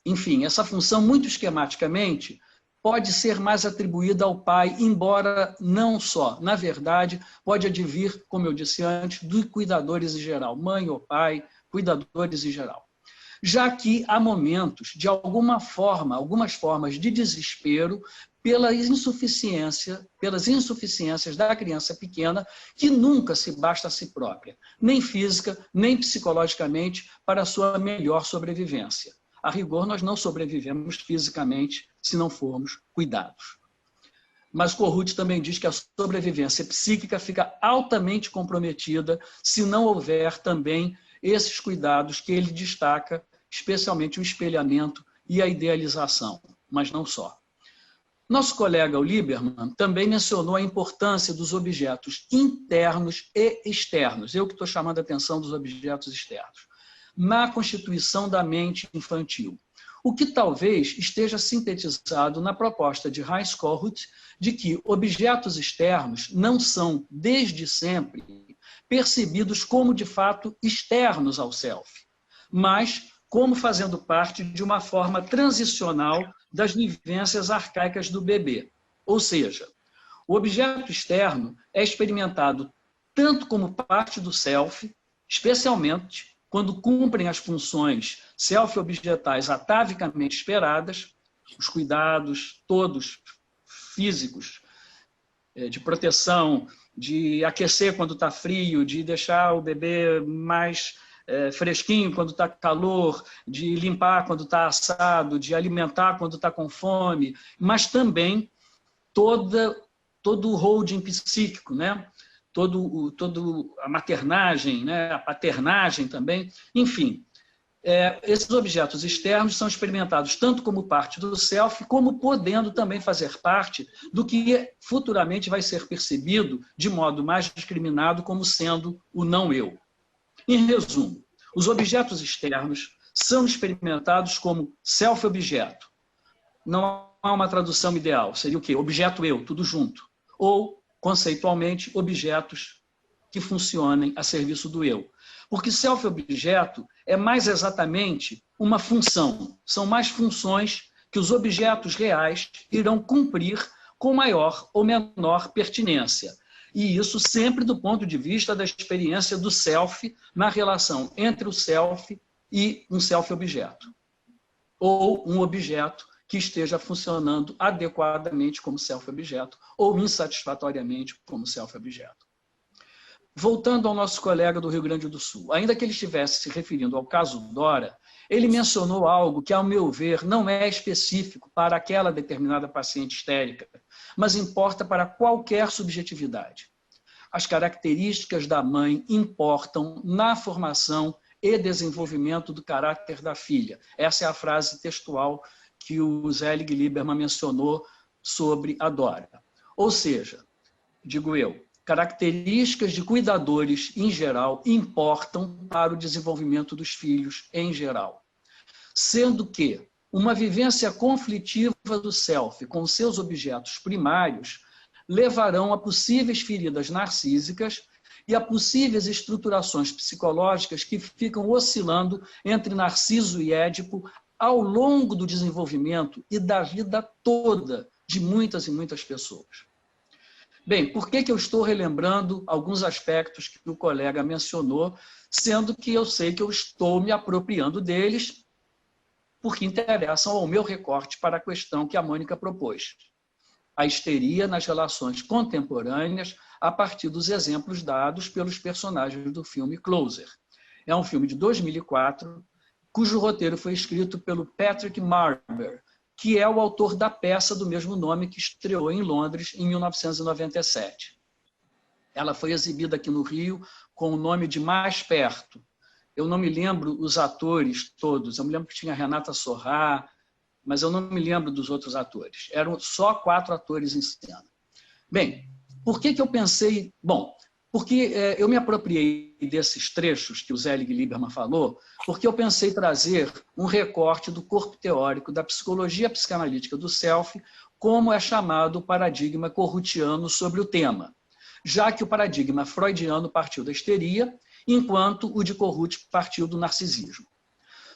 enfim, essa função, muito esquematicamente, pode ser mais atribuída ao pai, embora não só. Na verdade, pode advir, como eu disse antes, dos cuidadores em geral, mãe ou pai, cuidadores em geral. já que há momentos, de algumas formas de desespero pelas insuficiências da criança pequena, que nunca se basta a si própria, nem física, nem psicologicamente, para a sua melhor sobrevivência. A rigor, nós não sobrevivemos fisicamente se não formos cuidados. Mas Kohut também diz que a sobrevivência psíquica fica altamente comprometida se não houver também esses cuidados que ele destaca, especialmente o espelhamento e a idealização, mas não só. Nosso colega, o Lieberman, também mencionou a importância dos objetos internos e externos, eu que estou chamando a atenção dos objetos externos, na constituição da mente infantil. O que talvez esteja sintetizado na proposta de Heinz Kohut de que objetos externos não são, desde sempre, percebidos como, de fato, externos ao self, mas como fazendo parte de uma forma transicional das vivências arcaicas do bebê. Ou seja, o objeto externo é experimentado tanto como parte do self, especialmente quando cumprem as funções self-objetais atavicamente esperadas, os cuidados todos físicos, de proteção, de aquecer quando está frio, de deixar o bebê mais fresquinho quando está calor, de limpar quando está assado, de alimentar quando está com fome, mas também todo o holding psíquico, né? Todo a maternagem, né? A paternagem também, enfim. Esses objetos externos são experimentados tanto como parte do self, como podendo também fazer parte do que futuramente vai ser percebido de modo mais discriminado como sendo o não-eu. Em resumo, os objetos externos são experimentados como self-objeto. Não há uma tradução ideal. Seria o quê? Objeto-eu, tudo junto. Ou, conceitualmente, objetos que funcionem a serviço do eu. Porque self-objeto é mais exatamente uma função. São mais funções que os objetos reais irão cumprir com maior ou menor pertinência. E isso sempre do ponto de vista da experiência do self na relação entre o self e um self-objeto. Ou um objeto que esteja funcionando adequadamente como self-objeto ou insatisfatoriamente como self-objeto. Voltando ao nosso colega do Rio Grande do Sul, ainda que ele estivesse se referindo ao caso Dora, ele mencionou algo que, ao meu ver, não é específico para aquela determinada paciente histérica, mas importa para qualquer subjetividade. As características da mãe importam na formação e desenvolvimento do caráter da filha. Essa é a frase textual que o Zelig Lieberman mencionou sobre a Dora. Ou seja, digo eu, características de cuidadores, em geral, importam para o desenvolvimento dos filhos, em geral. Sendo que uma vivência conflitiva do self com seus objetos primários levarão a possíveis feridas narcísicas e a possíveis estruturações psicológicas que ficam oscilando entre Narciso e Édipo ao longo do desenvolvimento e da vida toda de muitas e muitas pessoas. Bem, por que eu estou relembrando alguns aspectos que o colega mencionou, sendo que eu sei que eu estou me apropriando deles porque interessam ao meu recorte para a questão que a Mônica propôs. A histeria nas relações contemporâneas a partir dos exemplos dados pelos personagens do filme Closer. É um filme de 2004, cujo roteiro foi escrito pelo Patrick Marber, que é o autor da peça do mesmo nome que estreou em Londres em 1997. Ela foi exibida aqui no Rio com o nome de Mais Perto. Eu não me lembro os atores todos, eu me lembro que tinha Renata Sorrah, mas eu não me lembro dos outros atores. Eram só 4 atores em cena. Bem, por que eu pensei... Bom, porque eu me apropriei desses trechos que o Zelig Lieberman falou, porque eu pensei trazer um recorte do corpo teórico da psicologia psicanalítica do self, como é chamado o paradigma kohutiano sobre o tema, já que o paradigma freudiano partiu da histeria, enquanto o de Kohut partiu do narcisismo.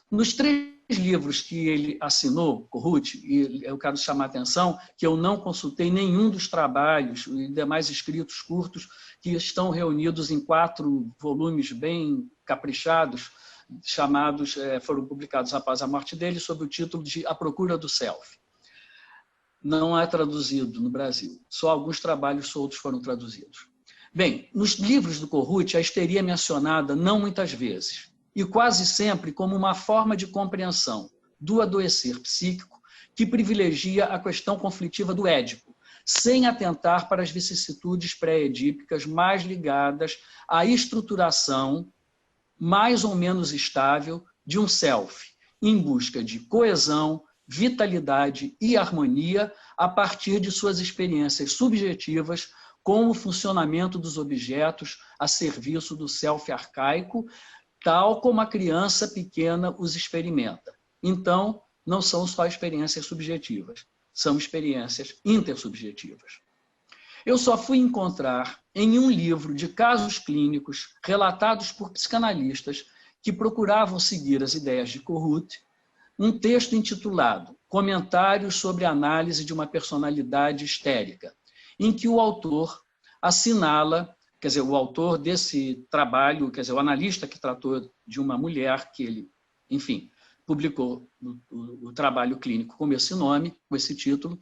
Nos 3 livros que ele assinou, Kohut, e eu quero chamar a atenção que eu não consultei nenhum dos trabalhos e demais escritos curtos que estão reunidos em 4 volumes bem caprichados foram publicados após a morte dele, sob o título de A Procura do Self. Não é traduzido no Brasil, só alguns trabalhos soltos foram traduzidos. Bem, nos livros do Corrutti, a histeria é mencionada não muitas vezes, e quase sempre como uma forma de compreensão do adoecer psíquico que privilegia a questão conflitiva do Édipo, sem atentar para as vicissitudes pré-edípicas mais ligadas à estruturação mais ou menos estável de um self, em busca de coesão, vitalidade e harmonia a partir de suas experiências subjetivas com o funcionamento dos objetos a serviço do self arcaico, tal como a criança pequena os experimenta. Então, não são só experiências subjetivas, são experiências intersubjetivas. Eu só fui encontrar em um livro de casos clínicos relatados por psicanalistas que procuravam seguir as ideias de Corrutti, um texto intitulado Comentários sobre a análise de uma personalidade histérica, em que o autor assinala, quer dizer, o autor desse trabalho, quer dizer, o analista que tratou de uma mulher que ele, enfim, publicou o trabalho clínico com esse nome, com esse título,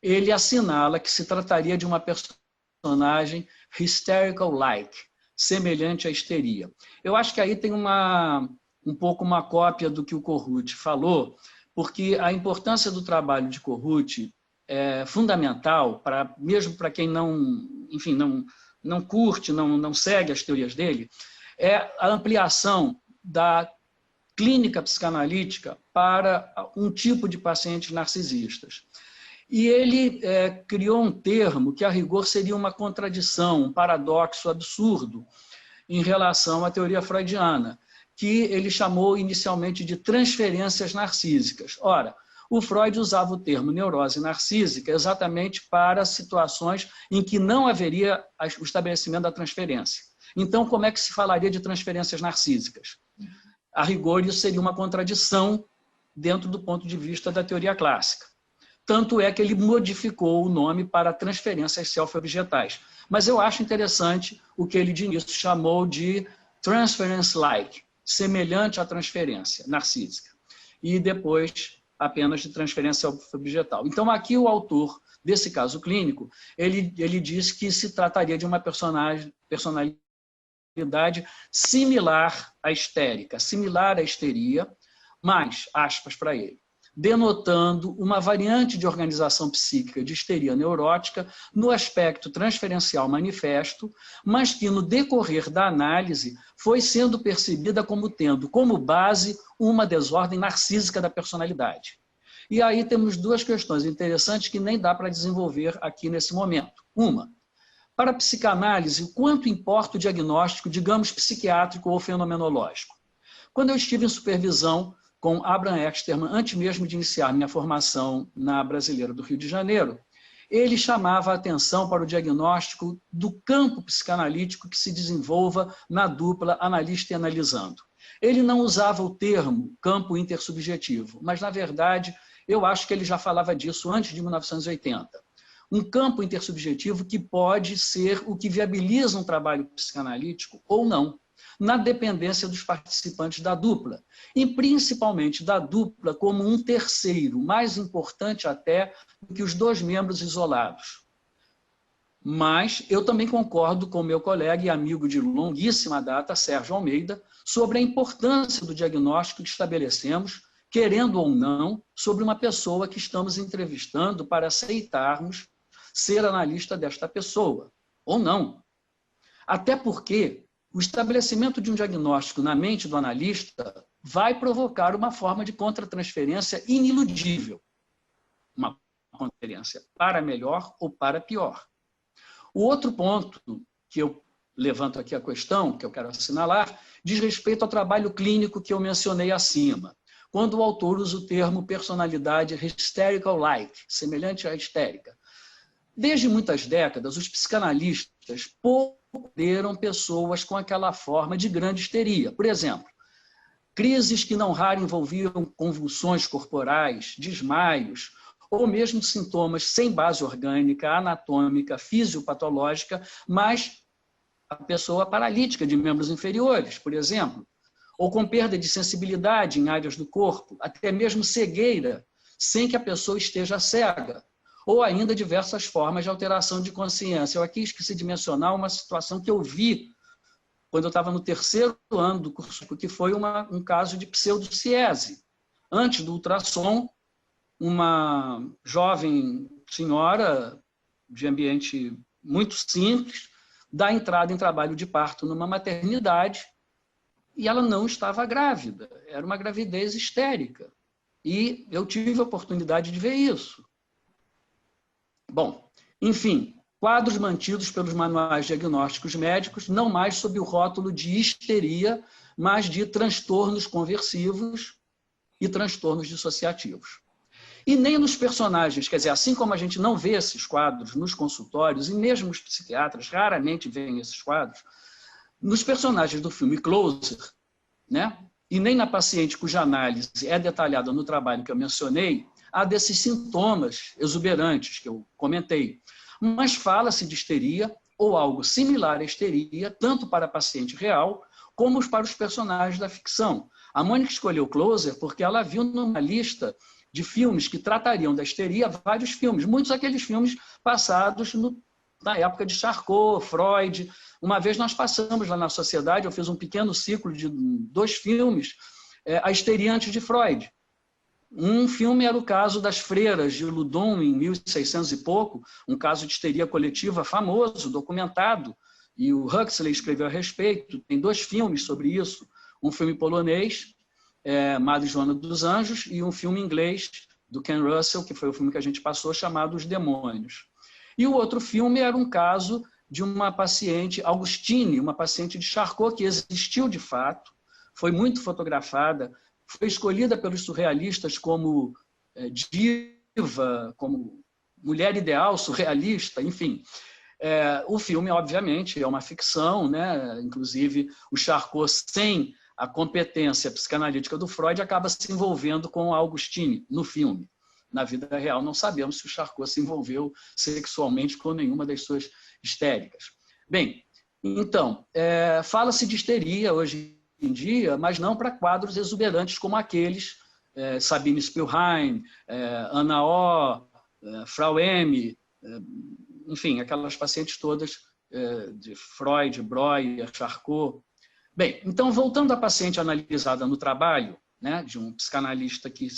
ele assinala que se trataria de uma personagem hysterical-like, semelhante à histeria. Eu acho que aí tem um pouco uma cópia do que o Corrutti falou, porque a importância do trabalho de Corrutti é fundamental, mesmo para quem não curte, não segue as teorias dele, é a ampliação da clínica psicanalítica para um tipo de pacientes narcisistas. E ele criou um termo que, a rigor, seria uma contradição, um paradoxo absurdo em relação à teoria freudiana, que ele chamou inicialmente de transferências narcísicas. Ora, o Freud usava o termo neurose narcísica exatamente para situações em que não haveria o estabelecimento da transferência. Então, como é que se falaria de transferências narcísicas? A rigor, isso seria uma contradição dentro do ponto de vista da teoria clássica. Tanto é que ele modificou o nome para transferências self-objetais. Mas eu acho interessante o que ele de início chamou de transference-like, semelhante à transferência narcísica, e depois apenas de transferência objetal. Então, aqui o autor desse caso clínico, ele diz que se trataria de uma personalidade similar à histérica, similar à histeria, mas, aspas para ele, denotando uma variante de organização psíquica de histeria neurótica no aspecto transferencial manifesto, mas que no decorrer da análise foi sendo percebida como tendo como base uma desordem narcísica da personalidade. E aí temos duas questões interessantes que nem dá para desenvolver aqui nesse momento. Uma, para a psicanálise, o quanto importa o diagnóstico, digamos, psiquiátrico ou fenomenológico? Quando eu estive em supervisão com Abraham Exterman, antes mesmo de iniciar minha formação na Brasileira do Rio de Janeiro, ele chamava a atenção para o diagnóstico do campo psicanalítico que se desenvolva na dupla analista e analisando. Ele não usava o termo campo intersubjetivo, mas, na verdade, eu acho que ele já falava disso antes de 1980. Um campo intersubjetivo que pode ser o que viabiliza um trabalho psicanalítico ou não, na dependência dos participantes da dupla, e principalmente da dupla como um terceiro, mais importante até do que os dois membros isolados. Mas eu também concordo com meu colega e amigo de longuíssima data, Sérgio Almeida, sobre a importância do diagnóstico que estabelecemos, querendo ou não, sobre uma pessoa que estamos entrevistando para aceitarmos ser analista desta pessoa, ou não. Até porque o estabelecimento de um diagnóstico na mente do analista vai provocar uma forma de contratransferência iniludível. Uma transferência para melhor ou para pior. O outro ponto que eu levanto aqui a questão, que eu quero assinalar, diz respeito ao trabalho clínico que eu mencionei acima, quando o autor usa o termo personalidade hysterical-like, semelhante à histérica. Desde muitas décadas, os psicanalistas poderam pessoas com aquela forma de grande histeria. Por exemplo, crises que não raro envolviam convulsões corporais, desmaios, ou mesmo sintomas sem base orgânica, anatômica, fisiopatológica, mas a pessoa paralítica de membros inferiores, por exemplo, ou com perda de sensibilidade em áreas do corpo, até mesmo cegueira, sem que a pessoa esteja cega, ou ainda diversas formas de alteração de consciência. Eu aqui esqueci de mencionar uma situação que eu vi quando eu estava no 3º ano do curso, que foi um caso de pseudociese. Antes do ultrassom, uma jovem senhora de ambiente muito simples dá entrada em trabalho de parto numa maternidade e ela não estava grávida. Era uma gravidez histérica. E eu tive a oportunidade de ver isso. Bom, enfim, quadros mantidos pelos manuais diagnósticos médicos, não mais sob o rótulo de histeria, mas de transtornos conversivos e transtornos dissociativos. E nem nos personagens, quer dizer, assim como a gente não vê esses quadros nos consultórios, e mesmo os psiquiatras raramente veem esses quadros, nos personagens do filme Closer, né? E nem na paciente cuja análise é detalhada no trabalho que eu mencionei, há desses sintomas exuberantes que eu comentei. Mas fala-se de histeria ou algo similar à histeria, tanto para a paciente real como para os personagens da ficção. A Mônica escolheu Closer porque ela viu numa lista de filmes que tratariam da histeria vários filmes, muitos daqueles filmes passados na época de Charcot, Freud. Uma vez nós passamos lá na sociedade, eu fiz um pequeno ciclo de 2 filmes, A Histeria antes de Freud. Um filme era o caso das freiras de Loudun, em 1600 e pouco, um caso de histeria coletiva famoso, documentado, e o Huxley escreveu a respeito. Tem 2 filmes sobre isso, um filme polonês, Madre Joana dos Anjos, e um filme inglês do Ken Russell, que foi o filme que a gente passou, chamado Os Demônios. E o outro filme era um caso de uma paciente, Augustine, uma paciente de Charcot, que existiu de fato, foi muito fotografada, foi escolhida pelos surrealistas como diva, como mulher ideal, surrealista, enfim. O filme, obviamente, é uma ficção, né? Inclusive o Charcot, sem a competência psicanalítica do Freud, acaba se envolvendo com a Augustine no filme. Na vida real, não sabemos se o Charcot se envolveu sexualmente com nenhuma das suas histéricas. Bem, então, fala-se de histeria hoje em dia, mas não para quadros exuberantes como aqueles, Sabine Spielheim, Anna O, Frau M, enfim, aquelas pacientes todas de Freud, Breuer, Charcot. Bem, então, voltando à paciente analisada no trabalho, né, de um psicanalista que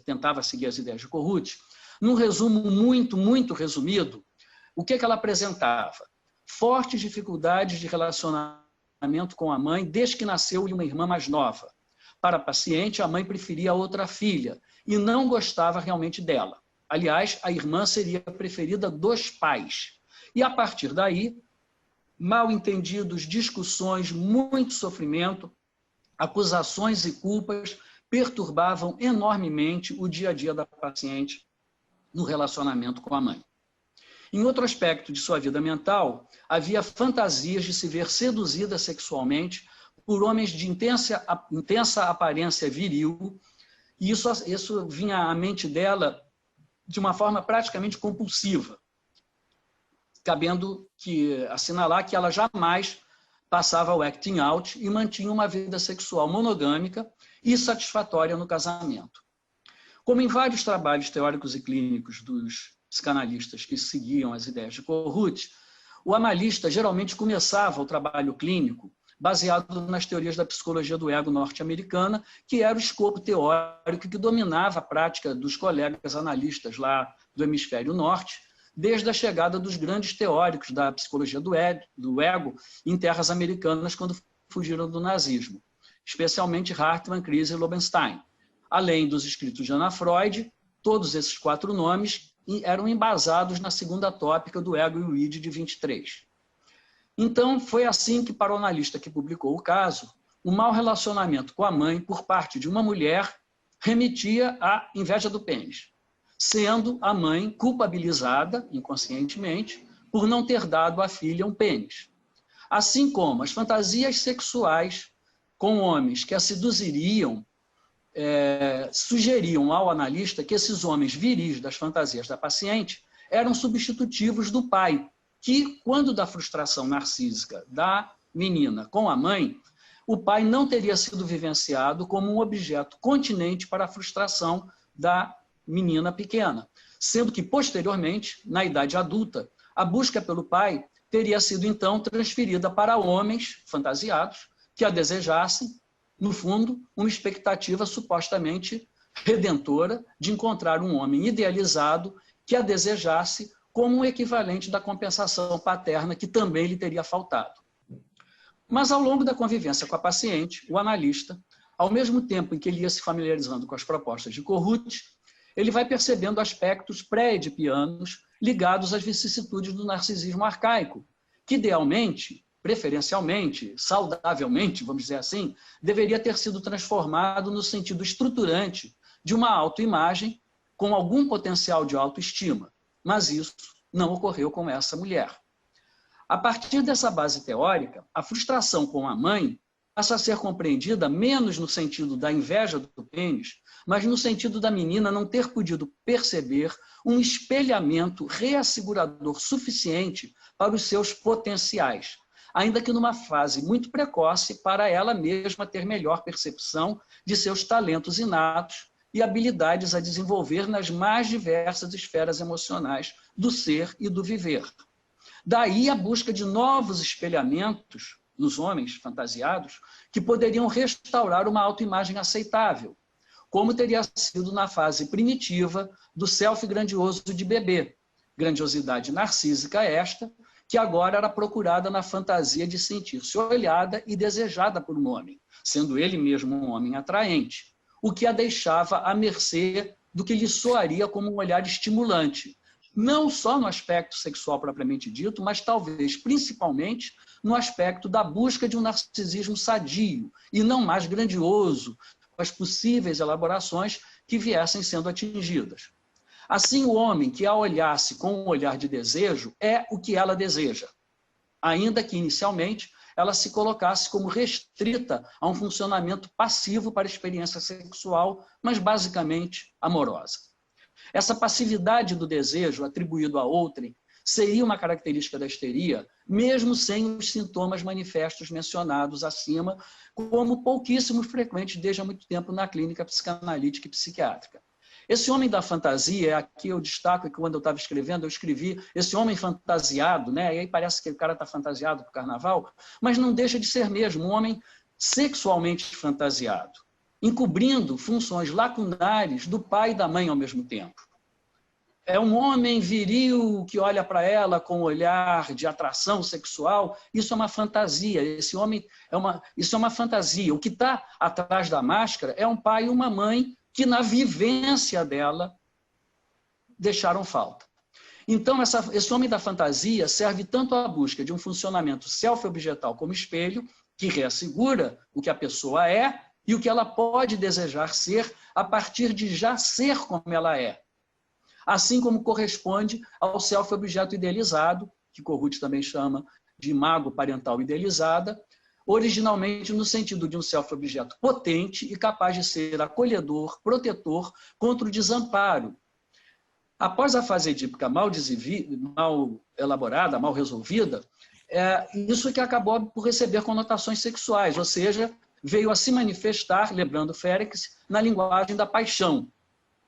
tentava seguir as ideias de Corrute, num resumo muito resumido, o que ela apresentava? Fortes dificuldades de relacionamento com a mãe desde que nasceu-lhe uma irmã mais nova. Para a paciente, a mãe preferia a outra filha e não gostava realmente dela. Aliás, a irmã seria a preferida dos pais. E, a partir daí, mal entendidos, discussões, muito sofrimento, acusações e culpas perturbavam enormemente o dia a dia da paciente no relacionamento com a mãe. Em outro aspecto de sua vida mental, havia fantasias de se ver seduzida sexualmente por homens de intensa aparência viril, e isso vinha à mente dela de uma forma praticamente compulsiva, cabendo assinalar que ela jamais passava o acting out e mantinha uma vida sexual monogâmica e satisfatória no casamento. Como em vários trabalhos teóricos e clínicos dos psicanalistas que seguiam as ideias de Corrute, o analista geralmente começava o trabalho clínico baseado nas teorias da psicologia do ego norte-americana, que era o escopo teórico que dominava a prática dos colegas analistas lá do hemisfério norte, desde a chegada dos grandes teóricos da psicologia do ego em terras americanas quando fugiram do nazismo, especialmente Hartmann, Krise e Lobenstein. Além dos escritos de Anna Freud, todos esses 4 nomes eram embasados na segunda tópica do ego e o id de 23. Então, foi assim que, para o analista que publicou o caso, o mau relacionamento com a mãe por parte de uma mulher remetia à inveja do pênis, sendo a mãe culpabilizada, inconscientemente, por não ter dado à filha um pênis. Assim como as fantasias sexuais com homens que a seduziriam, sugeriam ao analista que esses homens viris das fantasias da paciente eram substitutivos do pai, que, quando da frustração narcísica da menina com a mãe, o pai não teria sido vivenciado como um objeto continente para a frustração da menina pequena, sendo que, posteriormente, na idade adulta, a busca pelo pai teria sido, então, transferida para homens fantasiados que a desejassem, no fundo, uma expectativa supostamente redentora de encontrar um homem idealizado que a desejasse como um equivalente da compensação paterna que também lhe teria faltado. Mas, ao longo da convivência com a paciente, o analista, ao mesmo tempo em que ele ia se familiarizando com as propostas de Corrute, ele vai percebendo aspectos pré-edipianos ligados às vicissitudes do narcisismo arcaico, que idealmente, preferencialmente, saudavelmente, vamos dizer assim, deveria ter sido transformado no sentido estruturante de uma autoimagem com algum potencial de autoestima. Mas isso não ocorreu com essa mulher. A partir dessa base teórica, a frustração com a mãe passa a ser compreendida menos no sentido da inveja do pênis, mas no sentido da menina não ter podido perceber um espelhamento reassegurador suficiente para os seus potenciais, ainda que numa fase muito precoce para ela mesma ter melhor percepção de seus talentos inatos e habilidades a desenvolver nas mais diversas esferas emocionais do ser e do viver. Daí a busca de novos espelhamentos nos homens fantasiados que poderiam restaurar uma autoimagem aceitável, como teria sido na fase primitiva do self grandioso de bebê, grandiosidade narcísica esta, que agora era procurada na fantasia de sentir-se olhada e desejada por um homem, sendo ele mesmo um homem atraente, o que a deixava à mercê do que lhe soaria como um olhar estimulante, não só no aspecto sexual propriamente dito, mas talvez principalmente no aspecto da busca de um narcisismo sadio e não mais grandioso, com as possíveis elaborações que viessem sendo atingidas. Assim, o homem que a olhasse com um olhar de desejo é o que ela deseja, ainda que inicialmente ela se colocasse como restrita a um funcionamento passivo para a experiência sexual, mas basicamente amorosa. Essa passividade do desejo atribuído a outrem seria uma característica da histeria, mesmo sem os sintomas manifestos mencionados acima, como pouquíssimo frequentes desde há muito tempo na clínica psicanalítica e psiquiátrica. Esse homem da fantasia, aqui eu destaco que quando eu estava escrevendo, eu escrevi esse homem fantasiado, né? E aí parece que o cara está fantasiado para o carnaval, mas não deixa de ser mesmo um homem sexualmente fantasiado, encobrindo funções lacunares do pai e da mãe ao mesmo tempo. É um homem viril que olha para ela com um olhar de atração sexual, isso é uma fantasia, isso é uma fantasia. O que está atrás da máscara é um pai e uma mãe que na vivência dela deixaram falta. Então, esse homem da fantasia serve tanto à busca de um funcionamento self-objetal como espelho, que reassegura o que a pessoa é e o que ela pode desejar ser a partir de já ser como ela é. Assim como corresponde ao self-objeto idealizado, que Corrute também chama de imago parental idealizada, originalmente no sentido de um self-objeto potente e capaz de ser acolhedor, protetor contra o desamparo. Após a fase edípica mal elaborada, mal resolvida, isso que acabou por receber conotações sexuais, ou seja, veio a se manifestar, lembrando Félix, na linguagem da paixão,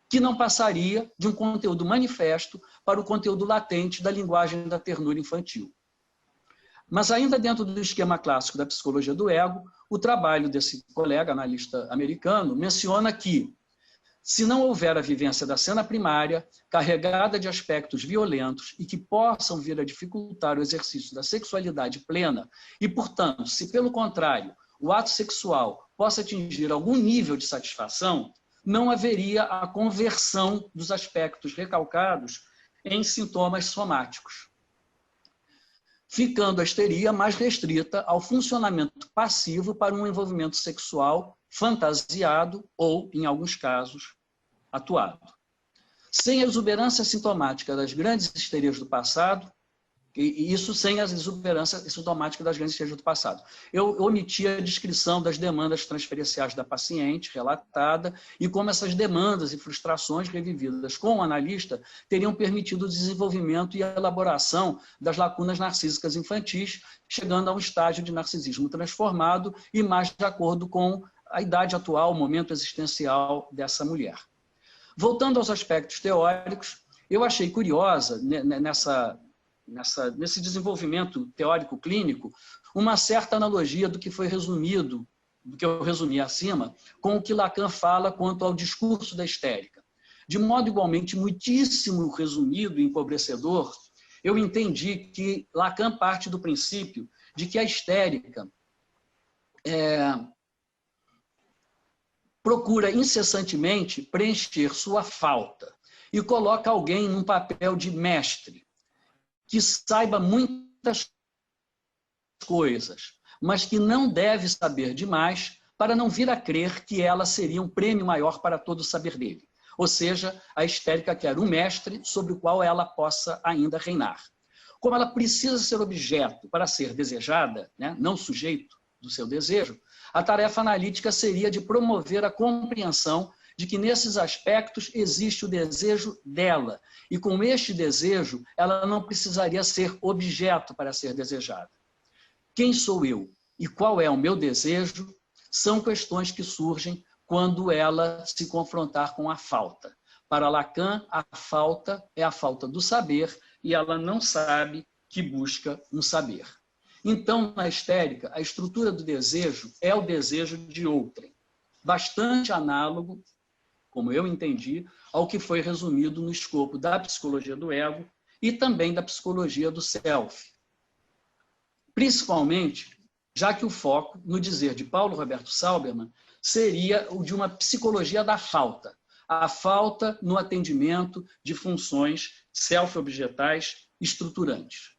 que não passaria de um conteúdo manifesto para o conteúdo latente da linguagem da ternura infantil. Mas ainda dentro do esquema clássico da psicologia do ego, o trabalho desse colega analista americano menciona que, se não houver a vivência da cena primária, carregada de aspectos violentos e que possam vir a dificultar o exercício da sexualidade plena, e, portanto, se, pelo contrário, o ato sexual possa atingir algum nível de satisfação, não haveria a conversão dos aspectos recalcados em sintomas somáticos, ficando a histeria mais restrita ao funcionamento passivo para um envolvimento sexual fantasiado ou, em alguns casos, atuado. Sem a exuberância sintomática das grandes histerias do passado, E isso sem a exuberância sintomática das grandes do passado. Eu omiti a descrição das demandas transferenciais da paciente relatada e como essas demandas e frustrações revividas com o analista teriam permitido o desenvolvimento e a elaboração das lacunas narcísicas infantis, chegando a um estágio de narcisismo transformado e mais de acordo com a idade atual, o momento existencial dessa mulher. Voltando aos aspectos teóricos, eu achei curiosa nesse desenvolvimento teórico-clínico, uma certa analogia do que foi resumido, do que eu resumi acima, com o que Lacan fala quanto ao discurso da histérica. De modo igualmente muitíssimo resumido e empobrecedor, eu entendi que Lacan parte do princípio de que a histérica procura incessantemente preencher sua falta e coloca alguém num papel de mestre, que saiba muitas coisas, mas que não deve saber demais para não vir a crer que ela seria um prêmio maior para todo o saber dele. Ou seja, a histérica quer um mestre sobre o qual ela possa ainda reinar. Como ela precisa ser objeto para ser desejada, né, não sujeito do seu desejo, a tarefa analítica seria de promover a compreensão de que nesses aspectos existe o desejo dela, e com este desejo ela não precisaria ser objeto para ser desejada. Quem sou eu e qual é o meu desejo são questões que surgem quando ela se confrontar com a falta. Para Lacan, a falta é a falta do saber e ela não sabe que busca um saber. Então, na histérica, a estrutura do desejo é o desejo de outrem, bastante análogo, como eu entendi, ao que foi resumido no escopo da psicologia do ego e também da psicologia do self. Principalmente, já que o foco, no dizer de Paulo Roberto Sauberman, seria o de uma psicologia da falta. A falta no atendimento de funções self-objetais estruturantes.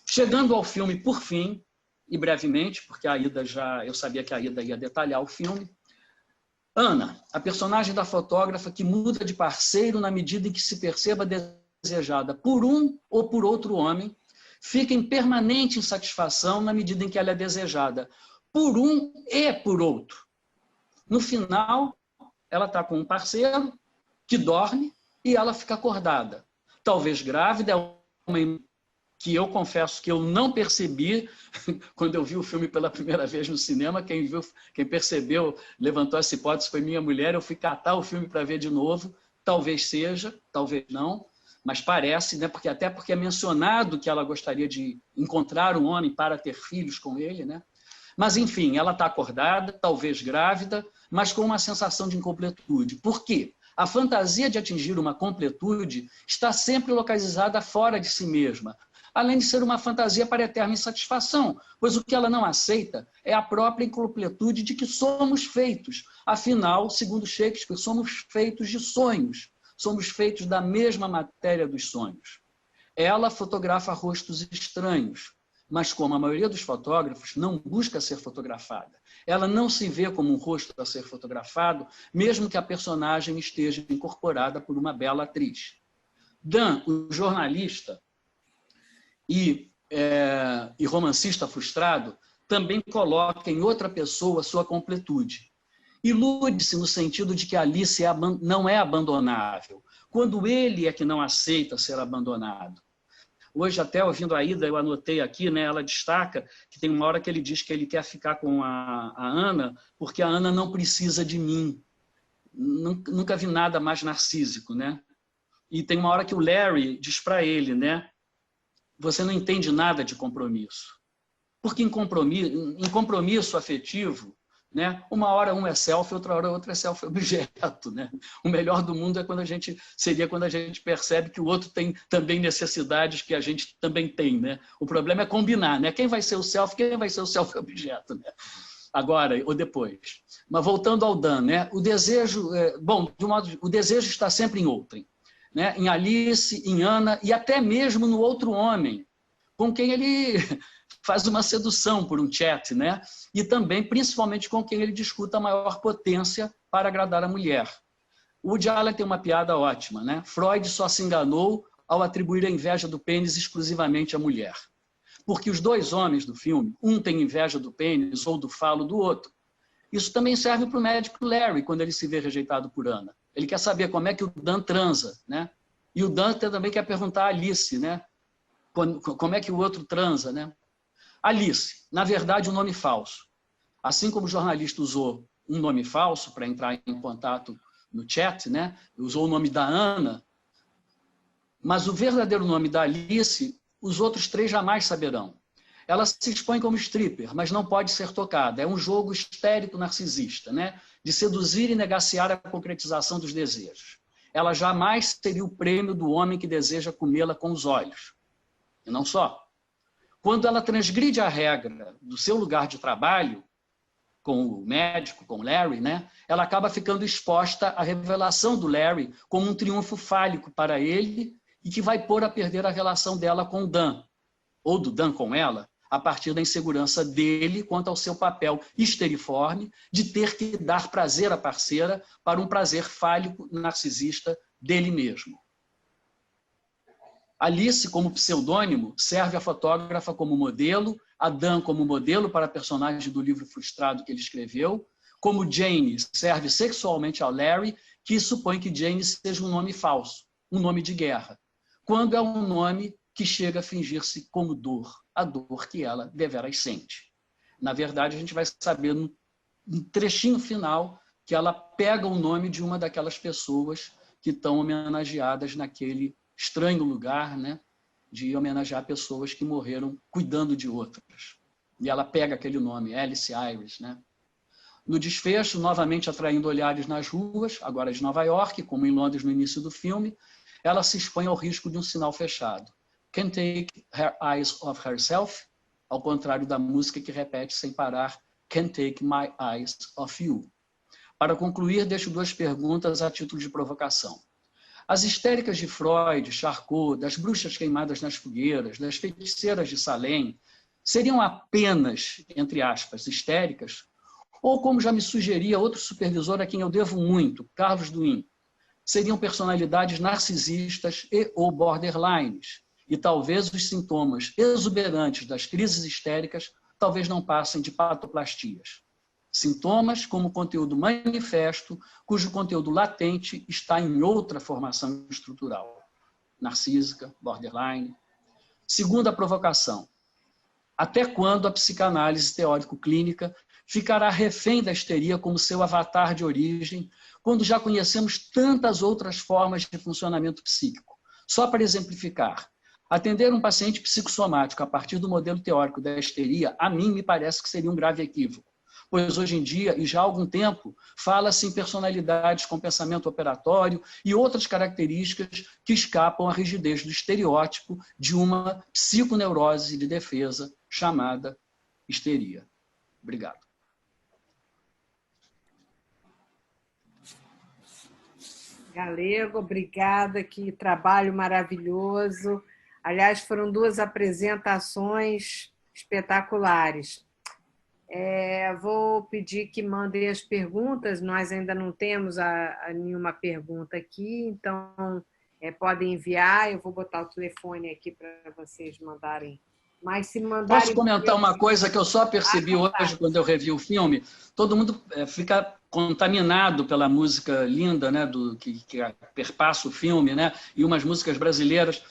Chegando ao filme, por fim, e brevemente, porque eu sabia que a Ida ia detalhar o filme, Ana, a personagem da fotógrafa que muda de parceiro na medida em que se perceba desejada por um ou por outro homem, fica em permanente insatisfação na medida em que ela é desejada por um e por outro. No final, ela está com um parceiro que dorme e ela fica acordada. Talvez grávida, que eu confesso que eu não percebi quando eu vi o filme pela primeira vez no cinema. Quem percebeu, levantou essa hipótese, foi minha mulher. Eu fui catar o filme para ver de novo. Talvez seja, talvez não, mas parece, né? Até porque é mencionado que ela gostaria de encontrar um homem para ter filhos com ele, né? Mas, enfim, ela está acordada, talvez grávida, mas com uma sensação de incompletude. Por quê? A fantasia de atingir uma completude está sempre localizada fora de si mesma, além de ser uma fantasia para eterna insatisfação, pois o que ela não aceita é a própria incompletude de que somos feitos. Afinal, segundo Shakespeare, somos feitos de sonhos, somos feitos da mesma matéria dos sonhos. Ela fotografa rostos estranhos, mas como a maioria dos fotógrafos, não busca ser fotografada. Ela não se vê como um rosto a ser fotografado, mesmo que a personagem esteja incorporada por uma bela atriz. Dan, o jornalista e romancista frustrado, também coloca em outra pessoa sua completude. Ilude-se no sentido de que Alice não é abandonável, quando ele é que não aceita ser abandonado. Hoje, até ouvindo a Ida, eu anotei aqui, né, ela destaca que tem uma hora que ele diz que ele quer ficar com a Ana, porque a Ana não precisa de mim. Nunca vi nada mais narcísico, né? E tem uma hora que o Larry diz para ele, né, você não entende nada de compromisso. Porque em compromisso afetivo, né, uma hora um é self, outra hora outro é self-objeto, né? O melhor do mundo seria quando a gente percebe que o outro tem também necessidades que a gente também tem, né? O problema é combinar, né? Quem vai ser o self, quem vai ser o self-objeto, né? Agora ou depois. Mas voltando ao Dan, né? O desejo, o desejo está sempre em outrem, né? Em Alice, em Ana e até mesmo no outro homem, com quem ele faz uma sedução por um chat, né? E também, principalmente, com quem ele discuta a maior potência para agradar a mulher. O Woody Allen tem uma piada ótima, né? Freud só se enganou ao atribuir a inveja do pênis exclusivamente à mulher. Porque os dois homens do filme, um tem inveja do pênis ou do falo do outro. Isso também serve para o médico Larry, quando ele se vê rejeitado por Ana. Ele quer saber como é que o Dan transa, né? E o Dan também quer perguntar a Alice, né? Como é que o outro transa, né? Alice, na verdade, um nome falso. Assim como o jornalista usou um nome falso para entrar em contato no chat, né? Usou o nome da Ana, mas o verdadeiro nome da Alice, os outros três jamais saberão. Ela se expõe como stripper, mas não pode ser tocada. É um jogo histérico narcisista, né? De seduzir e negaciar a concretização dos desejos. Ela jamais seria o prêmio do homem que deseja comê-la com os olhos. E não só. Quando ela transgride a regra do seu lugar de trabalho, com o médico, com o Larry, né? Ela acaba ficando exposta à revelação do Larry como um triunfo fálico para ele e que vai pôr a perder a relação dela com o Dan, ou do Dan com ela, a partir da insegurança dele quanto ao seu papel histeriforme de ter que dar prazer à parceira para um prazer fálico narcisista dele mesmo. Alice, como pseudônimo, serve a fotógrafa como modelo, a Dan como modelo para a personagem do livro frustrado que ele escreveu, como Jane serve sexualmente ao Larry, que supõe que Jane seja um nome falso, um nome de guerra, quando é um nome que chega a fingir-se como dor, a dor que ela deveras sente. Na verdade, a gente vai saber no trechinho final que ela pega o nome de uma daquelas pessoas que estão homenageadas naquele estranho lugar, né, de homenagear pessoas que morreram cuidando de outras. E ela pega aquele nome, Alice Iris, né? No desfecho, novamente atraindo olhares nas ruas, agora de Nova York, como em Londres no início do filme, ela se expõe ao risco de um sinal fechado. Can't take her eyes off herself, ao contrário da música que repete sem parar, Can't take my eyes off you. Para concluir, deixo duas perguntas a título de provocação. As histéricas de Freud, Charcot, das bruxas queimadas nas fogueiras, das feiticeiras de Salem, seriam apenas, entre aspas, histéricas? Ou, como já me sugeria outro supervisor a quem eu devo muito, Carlos Duin, seriam personalidades narcisistas e ou borderlines? E talvez os sintomas exuberantes das crises histéricas talvez não passem de patoplastias. Sintomas como conteúdo manifesto, cujo conteúdo latente está em outra formação estrutural, narcísica, borderline. Segunda provocação. Até quando a psicanálise teórico-clínica ficará refém da histeria como seu avatar de origem, quando já conhecemos tantas outras formas de funcionamento psíquico? Só para exemplificar, atender um paciente psicossomático a partir do modelo teórico da histeria, a mim me parece que seria um grave equívoco, pois hoje em dia, e já há algum tempo, fala-se em personalidades com pensamento operatório e outras características que escapam à rigidez do estereótipo de uma psiconeurose de defesa chamada histeria. Obrigado. Galego, obrigada, que trabalho maravilhoso. Aliás, foram duas apresentações espetaculares. Vou pedir que mandem as perguntas, nós ainda não temos nenhuma pergunta aqui, então podem enviar, eu vou botar o telefone aqui para vocês mandarem. Mas se mandarem... Posso comentar uma coisa que eu só percebi hoje quando eu revi o filme? Todo mundo fica contaminado pela música linda, né, que perpassa o filme, né, e umas músicas brasileiras.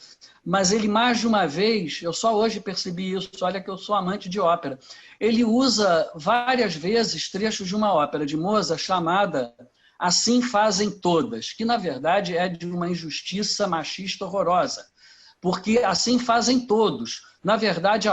Mas ele, mais de uma vez, eu só hoje percebi isso, olha que eu sou amante de ópera, ele usa várias vezes trechos de uma ópera de Mozart chamada Assim Fazem Todas, que na verdade é de uma injustiça machista horrorosa, porque assim fazem todos. Na verdade,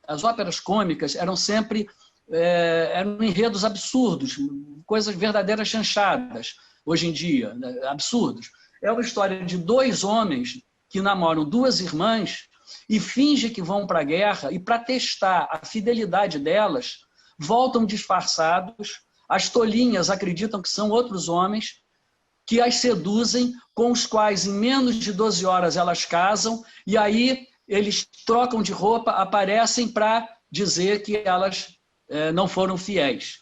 as óperas cômicas eram sempre eram enredos absurdos, coisas verdadeiras chanchadas, hoje em dia, absurdos. É uma história de dois homens que namoram duas irmãs e fingem que vão para a guerra e, para testar a fidelidade delas, voltam disfarçados, as tolinhas acreditam que são outros homens que as seduzem, com os quais em menos de 12 horas elas casam, e aí eles trocam de roupa, aparecem para dizer que elas não foram fiéis.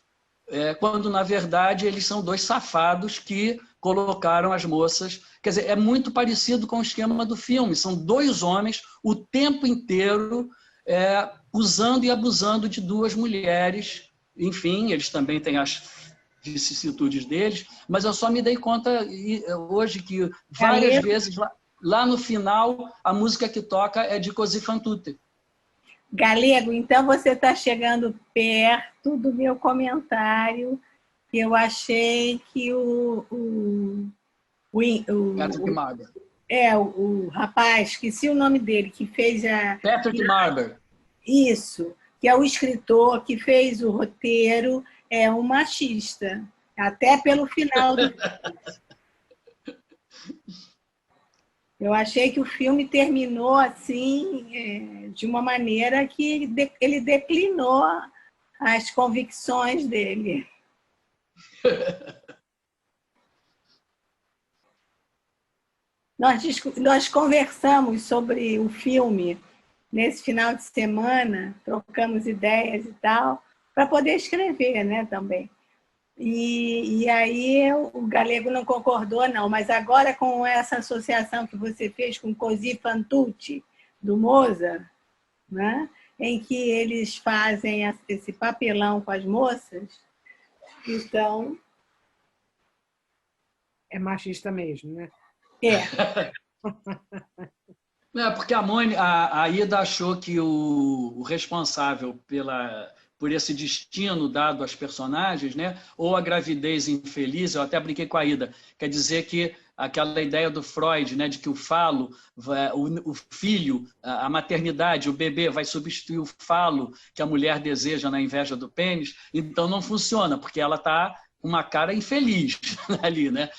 quando, na verdade, eles são dois safados que colocaram as moças... Quer dizer, é muito parecido com o esquema do filme. São dois homens o tempo inteiro usando e abusando de duas mulheres. Enfim, eles também têm as vicissitudes deles, mas eu só me dei conta hoje que várias vezes, lá no final, a música que toca é de Così fan tutte. Galego, então você está chegando perto do meu comentário, que eu achei que o rapaz, esqueci o nome dele, que fez a... Patrick Marber. Isso, que é o escritor que fez o roteiro, é um machista, até pelo final do filme. Eu achei que o filme terminou assim, de uma maneira que ele declinou as convicções dele. Nós conversamos sobre o filme nesse final de semana, trocamos ideias e tal, para poder escrever, né, também. E aí o Galego não concordou, não, mas agora com essa associação que você fez com Così fan tutte, do Mozart, né, em que eles fazem esse papelão com as moças, então... É machista mesmo, né? Porque a Ida achou que o responsável por esse destino dado às personagens, né? Ou a gravidez infeliz, eu até brinquei com a Ida, quer dizer que aquela ideia do Freud, né, de que o falo, o filho, a maternidade, o bebê vai substituir o falo que a mulher deseja na inveja do pênis, então não funciona, porque ela está com uma cara infeliz ali, né?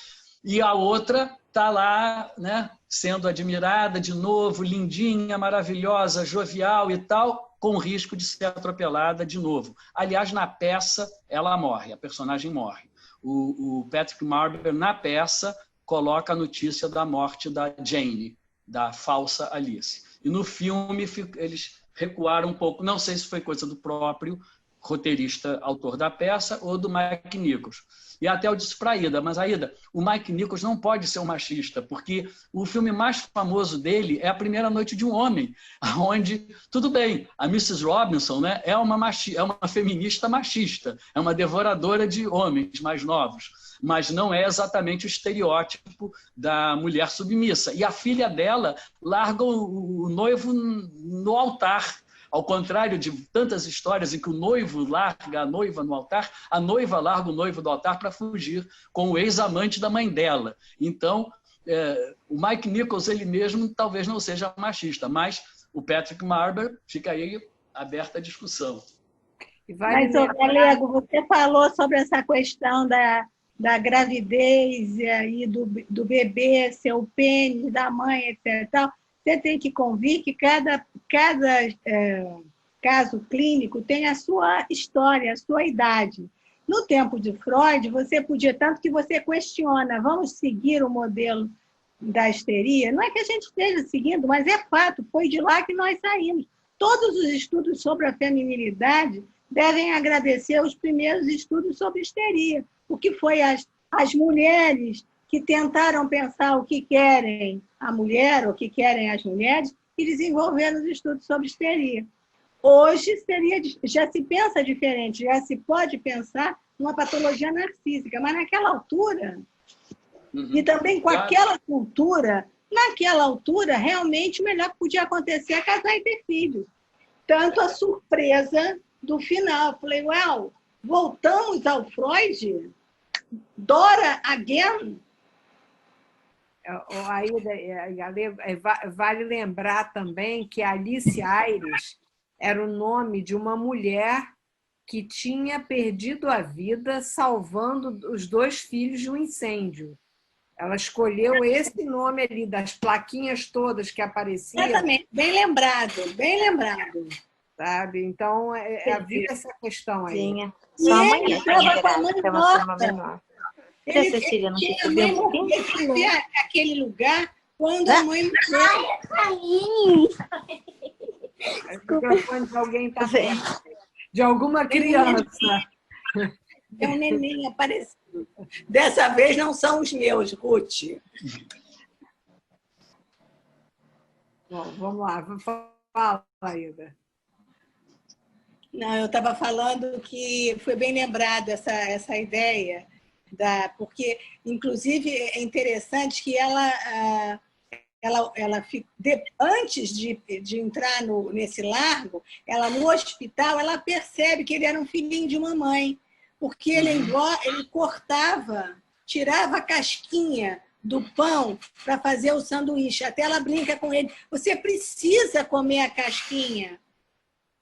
E a outra está lá, né, sendo admirada de novo, lindinha, maravilhosa, jovial e tal, com risco de ser atropelada de novo. Aliás, na peça, ela morre, a personagem morre. O Patrick Marber, na peça, coloca a notícia da morte da Jane, da falsa Alice. E no filme, eles recuaram um pouco, não sei se foi coisa do próprio roteirista, autor da peça, ou do Mike Nichols. E até eu disse para a Ida, mas Aida, o Mike Nichols não pode ser um machista, porque o filme mais famoso dele é A Primeira Noite de um Homem, onde, tudo bem, a Mrs. Robinson, né, é uma feminista machista, é uma devoradora de homens mais novos, mas não é exatamente o estereótipo da mulher submissa. E a filha dela larga o noivo no altar. Ao contrário de tantas histórias em que o noivo larga a noiva no altar, a noiva larga o noivo do altar para fugir com o ex-amante da mãe dela. Então, o Mike Nichols, ele mesmo, talvez não seja machista, mas o Patrick Marber, fica aí aberta a discussão. Mas, Galego, você falou sobre essa questão da gravidez e do bebê, ser o pênis da mãe, etc. Você tem que convir que cada caso clínico tem a sua história, a sua idade. No tempo de Freud, você podia, tanto que você questiona, vamos seguir o modelo da histeria? Não é que a gente esteja seguindo, mas é fato, foi de lá que nós saímos. Todos os estudos sobre a feminilidade devem agradecer os primeiros estudos sobre histeria, o que foi as mulheres que tentaram pensar o que querem a mulher, o que querem as mulheres, e desenvolveram os estudos sobre histeria. Hoje já se pensa diferente, já se pode pensar numa patologia narcísica, mas naquela altura, e também com aquela cultura, naquela altura, realmente o melhor que podia acontecer é casar e ter filhos. Tanto a surpresa do final. Falei, uau, voltamos ao Freud? Dora again? Vale lembrar também que Alice Ayres era o nome de uma mulher que tinha perdido a vida salvando os 2 filhos de um incêndio. Ela escolheu esse nome ali, das plaquinhas todas que apareciam. Exatamente, bem lembrado, bem lembrado. Sabe? Então, havia essa questão aí. Tinha. Só a mãe estava com a mãe morta. Ele Cecília, não se aquele lugar quando a mãe morreu. O microfone de alguém está perto. De alguma criança. É um neném aparecido. Dessa vez não são os meus, Ruth. Bom, vamos lá. Fala, Aida. Não, eu estava falando que foi bem lembrado essa ideia, porque, inclusive, é interessante que antes de entrar nesse largo, ela no hospital, ela percebe que ele era um filhinho de mamãe, porque ele cortava, tirava a casquinha do pão para fazer o sanduíche. Até ela brinca com ele, você precisa comer a casquinha.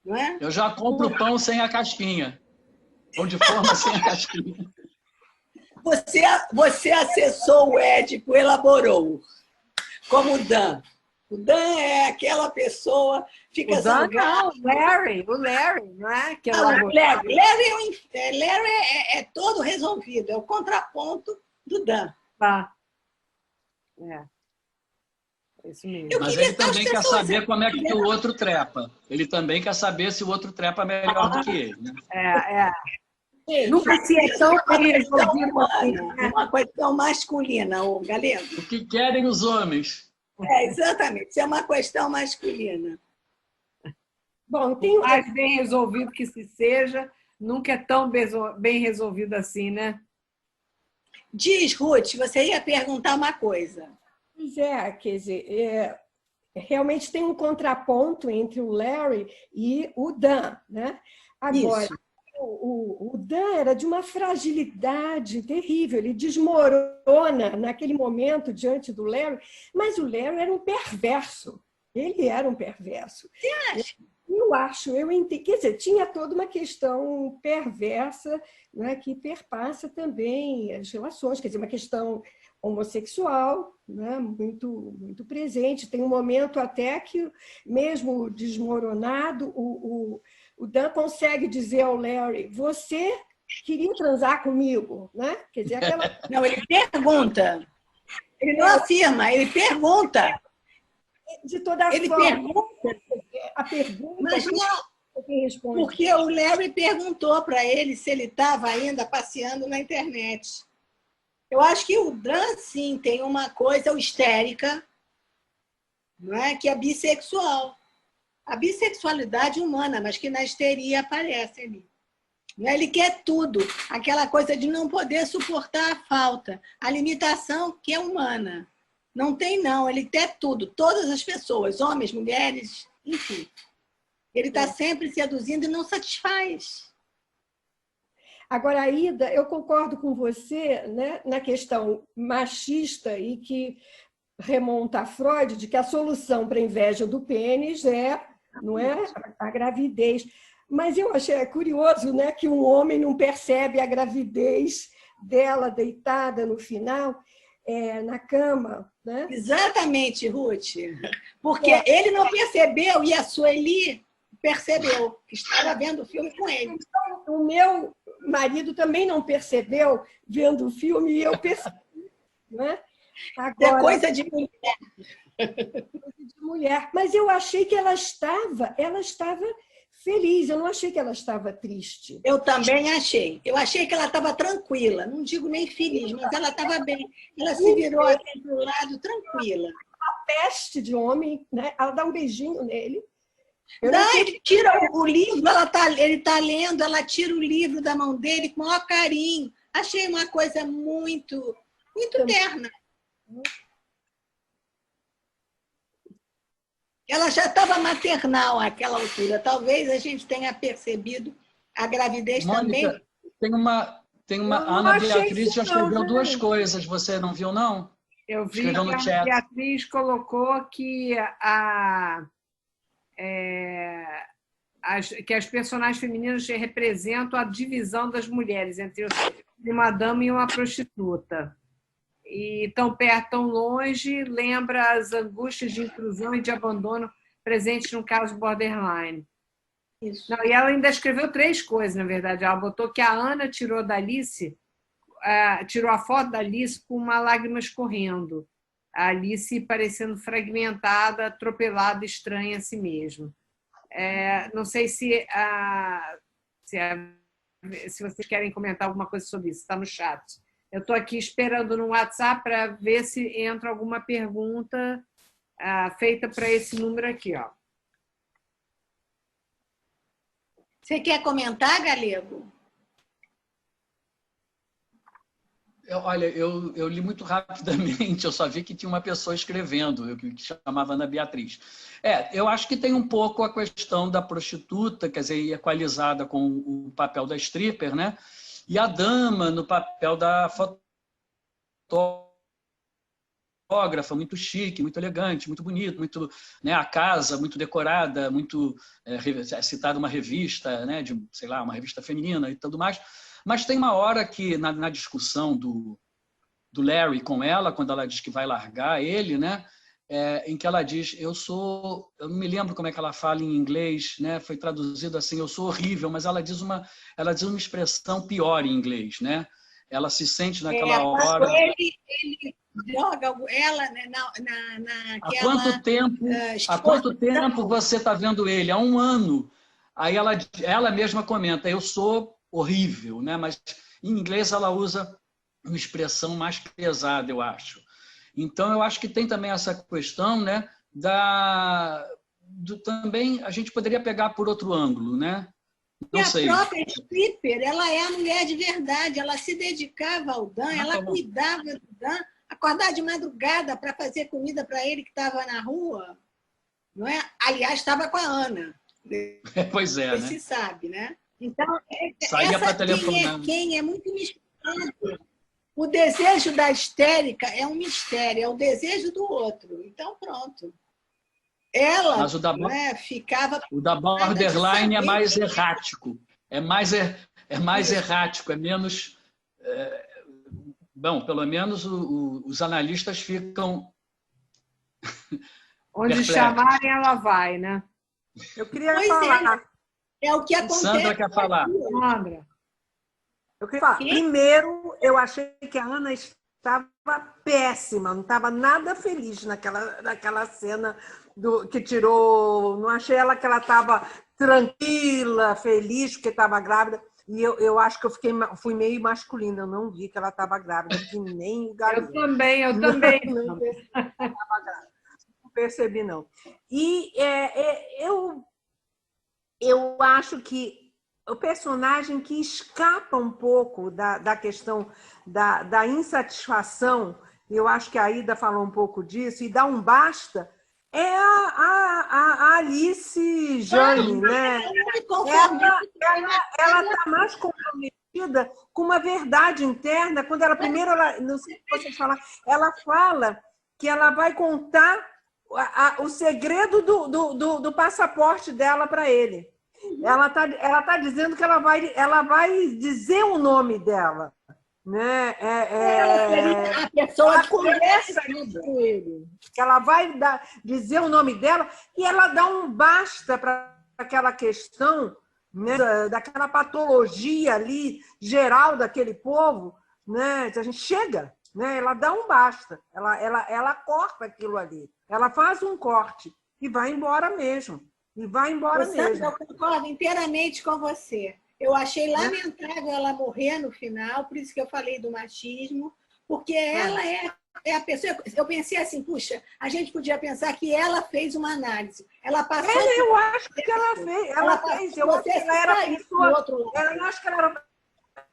Não é? Eu já compro pão sem a casquinha. Pão de forma sem a casquinha. Você acessou o ético, elaborou. Como o Dan. O Dan é aquela pessoa... Fica o Dan não, o Larry, não é? Que Larry é todo resolvido, é o contraponto do Dan. Tá. É isso mesmo. Mas ele também quer saber como é que o outro trepa. Ele também quer saber se o outro trepa melhor do que ele. Né? Nunca se é tão bem resolvido assim. Uma questão masculina, o Galego. O que querem os homens? Exatamente. Isso é uma questão masculina. Bom, tem mais bem resolvido que se seja, nunca é tão bem resolvido assim, né? Diz, Ruth, você ia perguntar uma coisa. Pois é, quer dizer, realmente tem um contraponto entre o Larry e o Dan, né? Agora, o Dan era de uma fragilidade terrível, ele desmorona naquele momento diante do Larry, mas o Larry era um perverso, ele era um perverso. Você acha? Eu entendo. Quer dizer, tinha toda uma questão perversa, né, que perpassa também as relações, quer dizer, uma questão homossexual, né, muito, muito presente. Tem um momento até que, mesmo desmoronado, o Dan consegue dizer ao Larry, você queria transar comigo? Né? Quer dizer, aquela... Não, ele pergunta. Ele não afirma, ele pergunta. De toda ele forma. Pergunta. A pergunta... Mas não, porque o Larry perguntou para ele se ele estava ainda passeando na internet. Eu acho que o Dan, sim, tem uma coisa histérica, não é? Que é bissexual. A bissexualidade humana, mas que na histeria aparece ali. Ele quer tudo, aquela coisa de não poder suportar a falta, a limitação que é humana. Não tem, não, ele quer tudo, todas as pessoas, homens, mulheres, enfim. Ele está sempre seduzindo e não satisfaz. Agora, Aida, eu concordo com você, né, na questão machista e que remonta a Freud, de que a solução para a inveja do pênis não é a gravidez. Mas eu achei curioso, né, que um homem não percebe a gravidez dela deitada no final, na cama. Né? Exatamente, Ruth. Porque ele não percebeu e a Sueli percebeu, que estava vendo o filme com ele. Então, o meu marido também não percebeu vendo o filme e eu percebi. Né? Agora, é coisa de mulher. Coisa de mulher. Mas eu achei que ela estava feliz, eu não achei que ela estava triste. Eu também achei. Eu achei que ela estava tranquila, não digo nem feliz, mas ela estava bem. Ela se virou aqui do lado tranquila. A peste de homem, né? Ela dá um beijinho nele. Ele tira o livro, ele está lendo, ela tira o livro da mão dele com o maior carinho. Achei uma coisa muito, muito terna. Ela já estava maternal àquela altura. Talvez a gente tenha percebido a gravidez. Mônica, também. Tem uma Ana Beatriz já escreveu duas coisas. Você não viu, não? Eu vi que a Ana Beatriz colocou que que as personagens femininas representam a divisão das mulheres entre uma dama e uma prostituta. E tão perto, tão longe, lembra as angústias de intrusão e de abandono presentes no caso borderline. Isso. Não, e ela ainda escreveu 3 coisas, na verdade. Ela botou que a Ana tirou da Alice, tirou a foto da Alice com uma lágrima escorrendo. A Alice parecendo fragmentada, atropelada, estranha a si mesma. Não sei se a se vocês querem comentar alguma coisa sobre isso, está no chat. Eu estou aqui esperando no WhatsApp para ver se entra alguma pergunta feita para esse número aqui, ó. Você quer comentar, Galego? Olha, eu li muito rapidamente, eu só vi que tinha uma pessoa escrevendo, que chamava Ana Beatriz. Eu acho que tem um pouco a questão da prostituta, quer dizer, equalizada com o papel da stripper, né? E a dama no papel da fotógrafa, muito chique, muito elegante, muito bonito, muito, né, a casa muito decorada, muito citada uma revista, né, de, sei lá, uma revista feminina e tudo mais. Mas tem uma hora que, na discussão do Larry com ela, quando ela diz que vai largar ele, né, em que ela diz, eu não me lembro como é que ela fala em inglês, né, foi traduzido assim, eu sou horrível, mas ela diz uma expressão pior em inglês, né? Ela se sente naquela hora... Ele joga ela, né, Há quanto tempo você está vendo ele? Há 1 ano. Aí ela mesma comenta, eu sou horrível, né? Mas em inglês ela usa uma expressão mais pesada, eu acho. Então, eu acho que tem também essa questão, né, também a gente poderia pegar por outro ângulo, né? Não sei. A própria stripper, ela é a mulher de verdade, ela se dedicava ao Dan, ela cuidava do Dan, acordar de madrugada para fazer comida para ele que estava na rua, não é? Aliás, estava com a Ana. Pois é, né? Se sabe, né? Então, saía para telefonar. Quem é muito misturado. O desejo da histérica é um mistério, é o desejo do outro. Então, pronto. Ela, mas o da, né, ficava... O da borderline é mais errático. É mais errático, é menos... bom, pelo menos os analistas ficam... Onde chamarem, ela vai, né? Eu queria falar... É o que acontece. Sandra quer falar. Sandra. Eu queria falar. Primeiro, eu achei que a Ana estava péssima, não estava nada feliz naquela cena que tirou... Não achei que ela estava tranquila, feliz, porque estava grávida. E eu acho que fui meio masculina, eu não vi que ela estava grávida, que nem o garoto. Eu também. Não percebi, não. E eu acho que o personagem que escapa um pouco da questão da insatisfação, eu acho que a Aida falou um pouco disso, e dá um basta, é a Alice Jane, né? Ela está mais comprometida com uma verdade interna, quando ela primeiro, não sei se vocês falaram, ela fala que ela vai contar o segredo do passaporte dela para ele. Ela tá dizendo que ela vai dizer o nome dela, né? A pessoa conversa com ele. Ela vai dizer o nome dela e ela dá um basta para aquela questão, né, daquela patologia ali geral daquele povo, né? A gente chega, né? Ela dá um basta, ela corta aquilo ali, ela faz um corte e vai embora mesmo. E vai embora mesmo. Eu concordo inteiramente com você. Eu achei lamentável ela morrer no final, por isso que eu falei do machismo, porque ela é a pessoa... Eu pensei assim, puxa, a gente podia pensar que ela fez uma análise. Ela passou... Eu acho que ela fez. Ela fez. Eu acho que ela era a pessoa... Eu acho que ela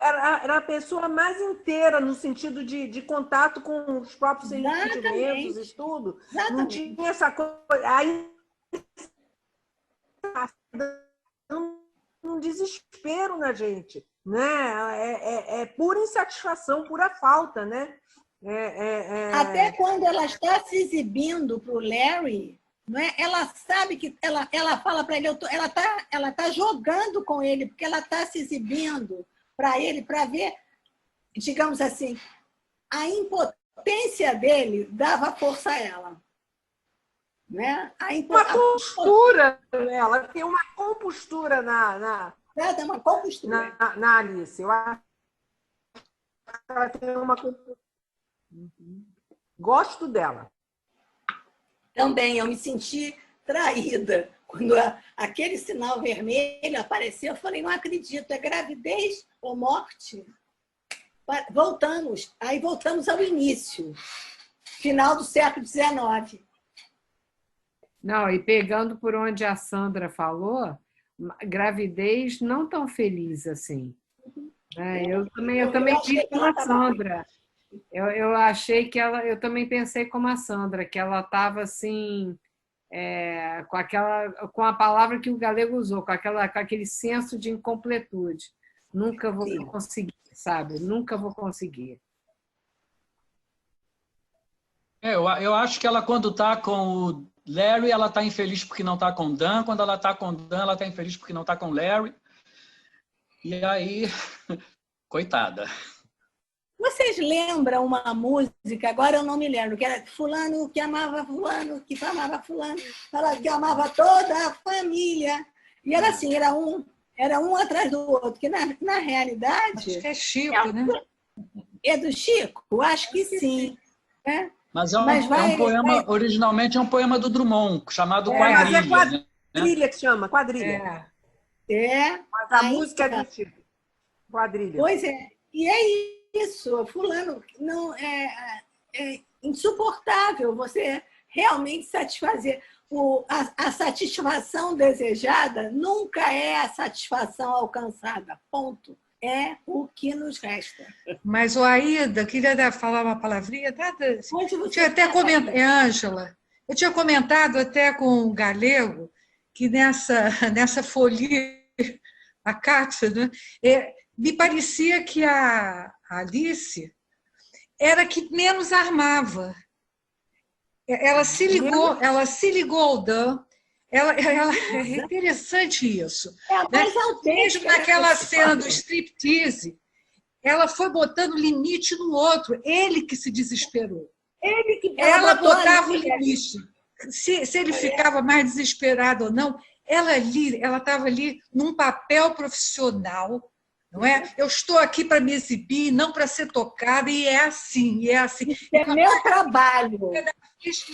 era a pessoa mais inteira, no sentido de contato com os próprios sentimentos e tudo. Exatamente. Não tinha essa coisa... Aí, um desespero na gente, né? É pura insatisfação, pura falta, né? Até quando ela está se exibindo para o Larry, não é? Ela sabe que ela fala para ele, ela tá jogando com ele, porque ela está se exibindo para ele, para ver, digamos assim, a impotência dele dava força a ela. Né? Uma compostura, ela tem uma compostura na Alice. Eu acho que ela tem uma compostura. Gosto dela. Também, eu me senti traída. Quando aquele sinal vermelho apareceu, eu falei, não acredito, é gravidez ou morte? Voltamos, aí voltamos ao início, final do século XIX. Não, e pegando por onde a Sandra falou, gravidez não tão feliz assim. Eu também vi como a Sandra. Eu achei que ela, eu também pensei como a Sandra, que ela estava assim, com a palavra que o Galego usou, com aquele senso de incompletude. Nunca vou conseguir, sabe? Nunca vou conseguir. Eu acho que ela, quando está com o Larry, ela está infeliz porque não está com o Dan. Quando ela está com o Dan, ela está infeliz porque não está com o Larry. E aí, coitada. Vocês lembram uma música, agora eu não me lembro, que era fulano que amava fulano, que amava fulano, falava que amava toda a família. E era assim, era um atrás do outro, que na realidade... Acho que é Chico, né? É do Chico? Acho que sim. Né? Mas um poema, originalmente é um poema do Drummond, chamado Quadrilha. Mas é quadrilha que chama, quadrilha. Mas a música é do Chico. Quadrilha. Pois é. E é isso, fulano, não é insuportável você realmente satisfazer. A satisfação desejada nunca é a satisfação alcançada, ponto. É o que nos resta. Mas, Aida, queria falar uma palavrinha. Eu tinha até comentado, Ângela, eu tinha comentado até com o Galego que nessa folia, a Cátia, né, me parecia que a Alice era que menos armava. Ela se ligou ao Dan. É interessante isso. Mesmo naquela cena do striptease, ela foi botando limite no outro. Ele que se desesperou. Ela botava o limite. Se ele ficava mais desesperado ou não, ela estava ali num papel profissional. Não é? Eu estou aqui para me exibir, não para ser tocada, e é assim, e é assim. É meu trabalho.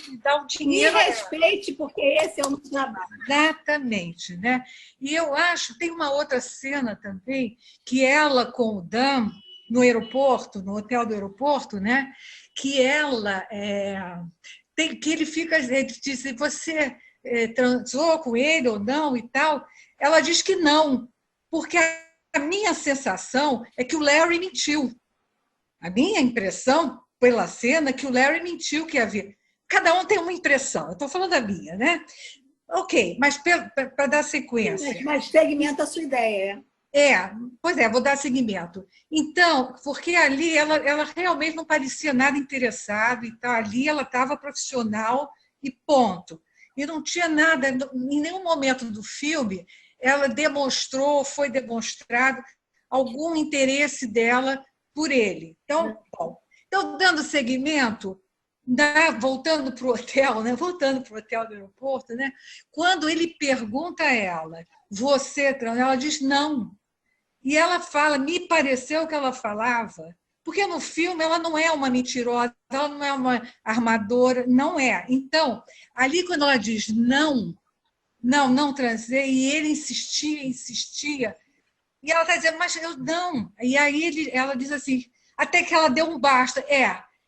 Me dá um dinheiro. Me respeite, porque esse é o meu trabalho. Exatamente. Né? E eu acho, tem uma outra cena também, que ela com o Dan, no aeroporto, no hotel do aeroporto, né? Que ela que ele fica, ele diz, você transou com ele ou não e tal. Ela diz que não, porque a minha sensação é que o Larry mentiu. A minha impressão, pela cena, é que o Larry mentiu que havia. Cada um tem uma impressão. Eu estou falando da minha, né? Ok, mas para dar sequência. Mas segmenta a sua ideia. Pois é, vou dar seguimento. Então, porque ali ela realmente não parecia nada interessada, e tal. Ali ela estava profissional e ponto. E não tinha nada, em nenhum momento do filme, ela foi demonstrado algum interesse dela por ele. Então, dando seguimento, voltando para o hotel, né? Voltando para o hotel do aeroporto, né? Quando ele pergunta a ela, ela diz não. E ela fala, me pareceu que ela falava, porque no filme ela não é uma mentirosa, ela não é uma armadora, não é. Então, ali quando ela diz não transei, e ele insistia, e ela está dizendo, mas eu não. E aí ela diz assim, até que ela deu um basta.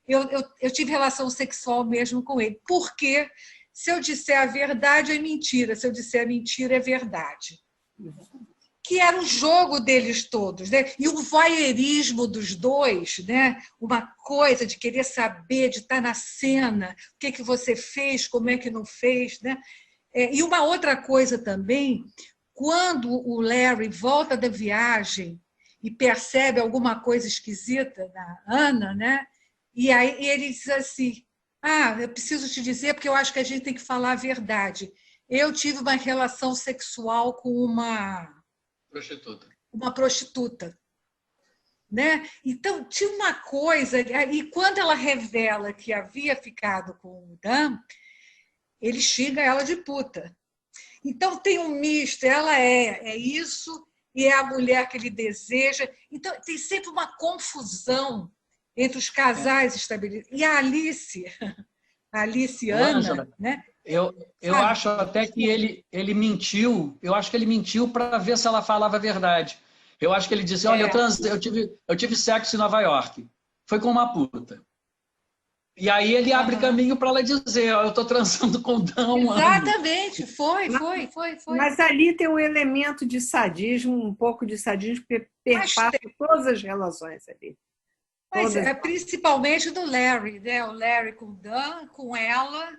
Eu tive relação sexual mesmo com ele, porque se eu disser a verdade é mentira, se eu disser a mentira é verdade. Que era o jogo deles todos, né? E o voyeurismo dos dois, né? Uma coisa de querer saber, de estar na cena, o que você fez, como é que não fez, né? E uma outra coisa também, quando o Larry volta da viagem e percebe alguma coisa esquisita na Ana, né? E aí ele diz assim, eu preciso te dizer, porque eu acho que a gente tem que falar a verdade. Eu tive uma relação sexual com uma prostituta. Né? Então, tinha uma coisa, e quando ela revela que havia ficado com o Dan, ele xinga ela de puta. Então, tem um misto, ela é isso, e é a mulher que ele deseja. Então, tem sempre uma confusão entre os casais estabelecidos. E a Aliciana, Ângela, né? eu acho até que ele mentiu. Eu acho que ele mentiu para ver se ela falava a verdade. Eu acho que ele disse: olha, eu tive sexo em Nova York. Foi com uma puta. E aí ele abre caminho para ela dizer: eu estou transando com o Dan há um ano. Exatamente, foi. Mas ali tem um elemento de sadismo, um pouco de sadismo, que perpassa todas as relações ali. Mas principalmente do Larry, né? O Larry com o Dan, com ela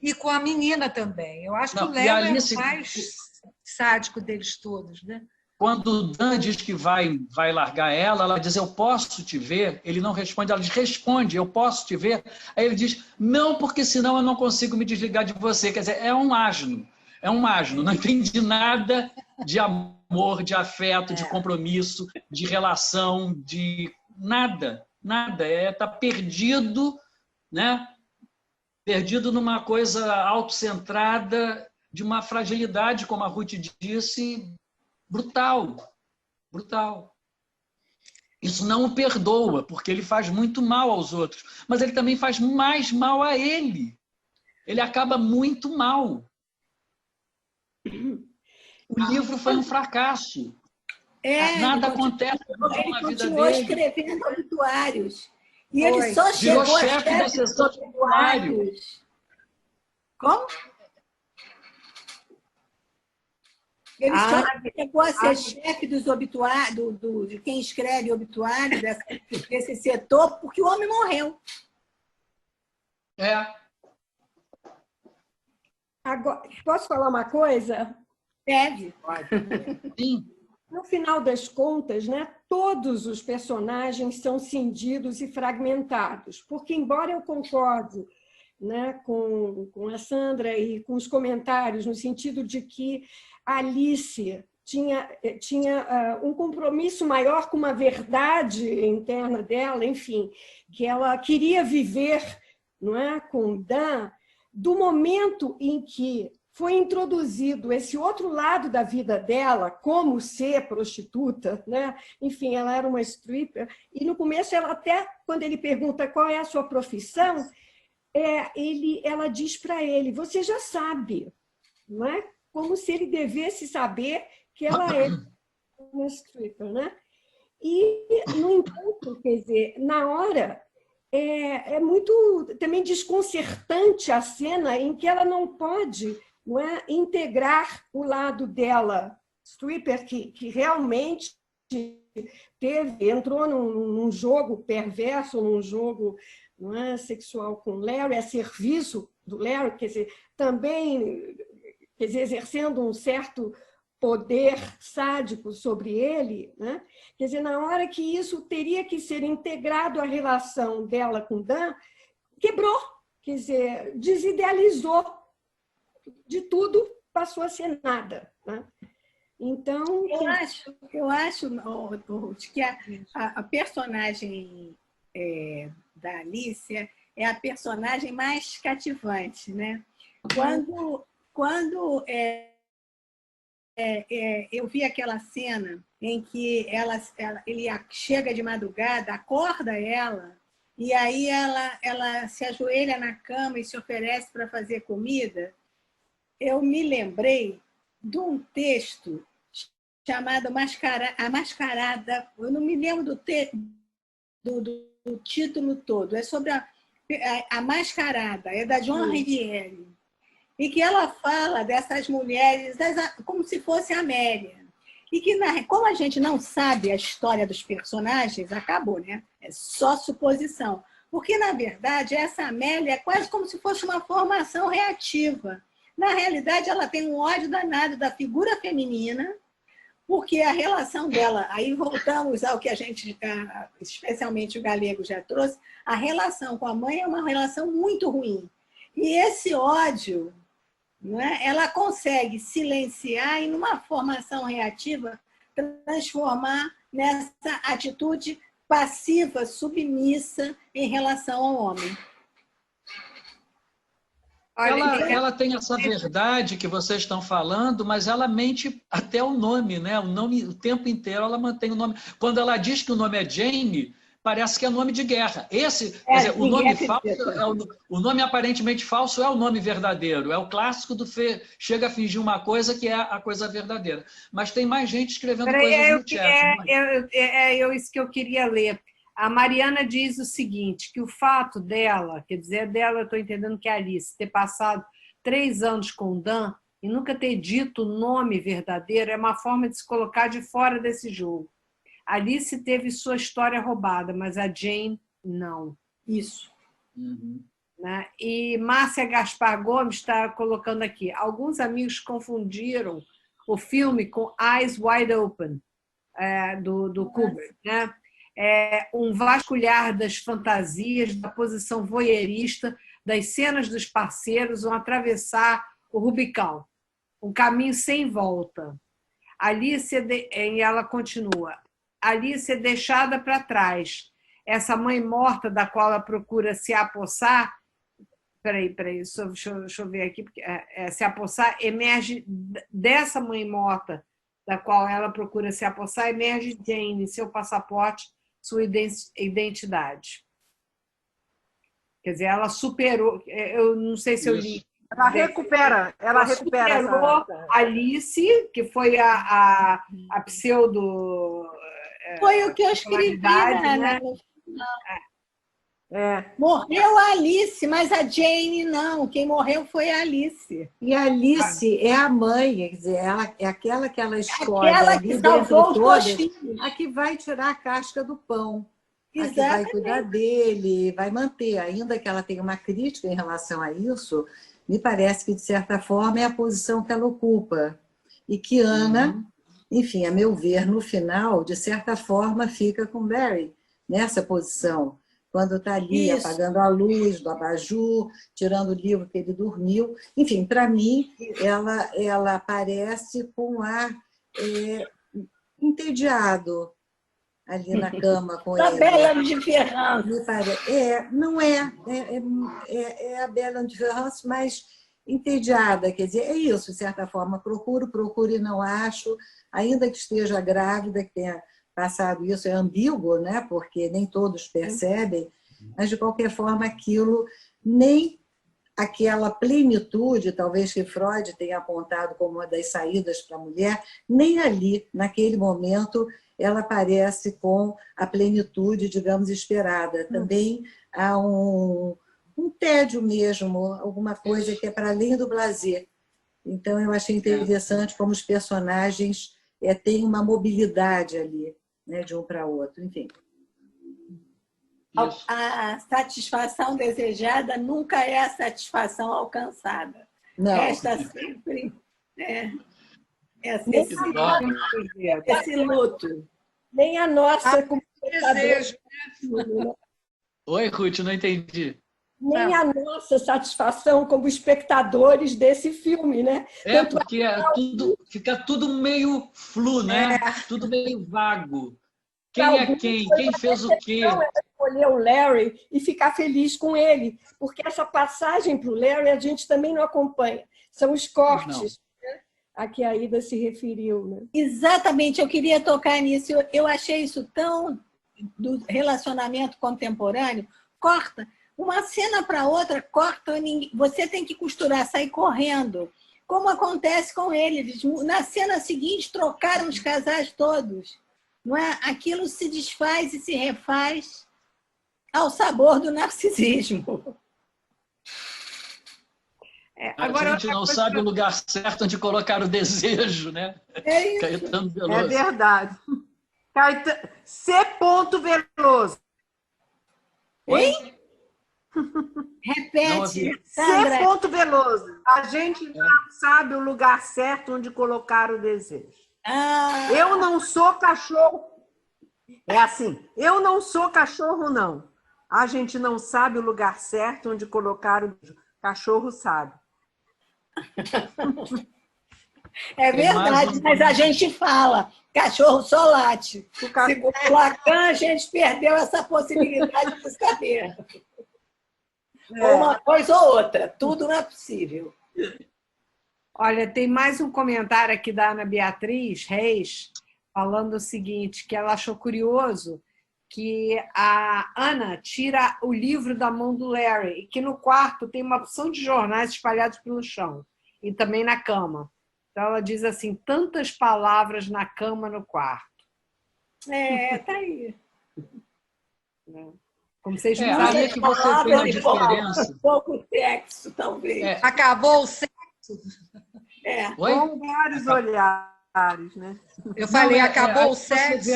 e com a menina também. Eu acho que o Larry é o mais sádico deles todos, né? Quando o Dan diz que vai largar ela diz: eu posso te ver? Ele não responde, ela diz: responde, eu posso te ver? Aí ele diz: não, porque senão eu não consigo me desligar de você. Quer dizer, é um asno, não entendi nada de amor, de afeto, de compromisso, de relação, de nada, está perdido, né? Perdido numa coisa autocentrada, de uma fragilidade, como a Ruth disse, brutal. Isso não o perdoa, porque ele faz muito mal aos outros, mas ele também faz mais mal a ele. Ele acaba muito mal. O livro foi um fracasso. Nada acontece na vida dele. Ele continuou escrevendo obituários. E ele só chegou virou chefe da sessão de obituários. Como? Ele só chegou a ser chefe dos obituários, de quem escreve obituário desse setor, porque o homem morreu. Agora, posso falar uma coisa? Deve. Sim. No final das contas, né, todos os personagens são cindidos e fragmentados, porque, embora eu concorde, né, com a Sandra e com os comentários, no sentido de que a Alice tinha um compromisso maior com uma verdade interna dela, enfim, que ela queria viver, não é, com o Dan, do momento em que foi introduzido esse outro lado da vida dela, como ser prostituta, né? Enfim, ela era uma stripper, e no começo ela até, quando ele pergunta qual é a sua profissão, ela diz para ele: você já sabe, não é? Como se ele devesse saber que ela é uma stripper, né? E, no entanto, quer dizer, na hora, é muito também desconcertante a cena em que ela não pode, não é, integrar o lado dela, stripper, que realmente entrou num jogo perverso, num jogo, não é, sexual com Larry, a serviço do Larry, quer dizer, também, quer dizer, exercendo um certo poder sádico sobre ele, né? Quer dizer, na hora que isso teria que ser integrado à relação dela com Dan, quebrou, quer dizer, desidealizou de tudo, passou a ser nada, né? Então, eu acho que a personagem da Alicia é a personagem mais cativante, né? Quando eu vi aquela cena em que ele chega de madrugada, acorda ela, e aí ela se ajoelha na cama e se oferece para fazer comida, eu me lembrei de um texto chamado A Mascarada. Eu não me lembro do título todo. É sobre a Mascarada, é da Joan Riviere. E que ela fala dessas mulheres como se fosse a Amélia. E que, como a gente não sabe a história dos personagens, acabou, né? É só suposição. Porque, na verdade, essa Amélia é quase como se fosse uma formação reativa. Na realidade, ela tem um ódio danado da figura feminina, porque a relação dela, aí voltamos ao que a gente, especialmente o Galego, já trouxe, a relação com a mãe é uma relação muito ruim. E esse ódio, não é? Ela consegue silenciar e, numa formação reativa, transformar nessa atitude passiva, submissa em relação ao homem. Ela tem essa verdade que vocês estão falando, mas ela mente até o nome, né? O tempo inteiro ela mantém o nome. Quando ela diz que o nome é Jane, parece que é nome de guerra. Esse, quer dizer, o nome falso o nome aparentemente falso é o nome verdadeiro. É o clássico do chega a fingir uma coisa que é a coisa verdadeira. Mas tem mais gente escrevendo coisas no chat. Isso que eu queria ler. A Mariana diz o seguinte, que o fato dela, quer dizer, dela eu estou entendendo que é a Alice, ter passado 3 anos com o Dan e nunca ter dito o nome verdadeiro é uma forma de se colocar de fora desse jogo. A Alice teve sua história roubada, mas a Jane, não. Isso. Né? E Márcia Gaspar Gomes está colocando aqui, alguns amigos confundiram o filme com Eyes Wide Open, do Kubrick, né? Um vasculhar das fantasias, da posição voyeurista, das cenas dos parceiros, vão atravessar o Rubicão, um caminho sem volta. Alice, ela continua, Alice é deixada para trás. Essa mãe morta da qual ela procura se apossar, peraí, deixa eu ver aqui, porque, se apossar, emerge dessa mãe morta da qual ela procura se apossar, emerge Jane, seu passaporte, sua identidade. Quer dizer, ela superou, eu não sei se eu li. Ela recupera superou Alice, que foi a pseudo... Foi o que eu escrevi, né? Morreu a Alice, mas a Jane não. Quem morreu foi a Alice. E a Alice é a mãe, quer dizer, ela é aquela que ela escolhe aquela ali que dentro salvou de os 2 todas, filhos. a que vai tirar a casca do pão, a que Exatamente. vai cuidar dele, vai manter. Ainda que ela tenha uma crítica em relação a isso, me parece que, de certa forma, é a posição que ela ocupa. E que Ana, enfim, a meu ver, no final, de certa forma, fica com Barry nessa posição. Quando está ali apagando a luz do abajur, tirando o livro que ele dormiu. Enfim, para mim, ela aparece com um ar entediado ali na cama com ele. A Bela de Ferrance. Não é a Bela de Ferrance, mas entediada. Quer dizer, é isso, de certa forma. Procuro e não acho, ainda que esteja grávida, que tenha passado isso, é ambíguo, né? Porque nem todos percebem, mas de qualquer forma aquilo, nem aquela plenitude, talvez que Freud tenha apontado como uma das saídas para a mulher, nem ali, naquele momento, ela aparece com a plenitude, digamos, esperada. Também há um tédio mesmo, alguma coisa que é para além do prazer. Então eu achei interessante como os personagens têm uma mobilidade ali, né, de um para outro, enfim. A satisfação desejada nunca é a satisfação alcançada. Não. Resta sempre esse luto. Nem a nossa como desejo. Oi, Ruth, não entendi. Nem a nossa satisfação como espectadores desse filme, né? Porque fica tudo meio flu, né? Tudo meio vago. Quem é quem? Quem fez o quê? Escolher o Larry e ficar feliz com ele, porque essa passagem para o Larry a gente também não acompanha. São os cortes, né, a que a Ida se referiu. Né? Exatamente, eu queria tocar nisso. Eu achei isso tão do relacionamento contemporâneo. Corta uma cena para outra, corta, você tem que costurar, sair correndo. Como acontece com eles. Na cena seguinte, trocaram os casais todos. Não é? Aquilo se desfaz e se refaz ao sabor do narcisismo. Agora, a gente não sabe o lugar certo onde colocar o desejo, né? É isso. Caetano Veloso. É verdade. C. Veloso. Hein? Repete. C. Veloso. A gente não sabe o lugar certo onde colocar o desejo. Eu não sou cachorro. É assim, eu não sou cachorro, não. A gente não sabe o lugar certo onde colocar o cachorro sabe. É verdade, mas a gente fala, cachorro só late. Segundo o Lacan, a gente perdeu essa possibilidade de saber. Ou uma coisa ou outra, tudo não é possível. Olha, tem mais um comentário aqui da Ana Beatriz Reis, falando o seguinte, que ela achou curioso que a Ana tira o livro da mão do Larry e que no quarto tem uma opção de jornais espalhados pelo chão e também na cama. Então ela diz assim, tantas palavras na cama, no quarto. Tá aí. Como vocês aí é que você vê a diferença. Pouco sexo, talvez. Acabou o sexo? Oi? Com vários olhares, né? Eu falei, acabou o sexo?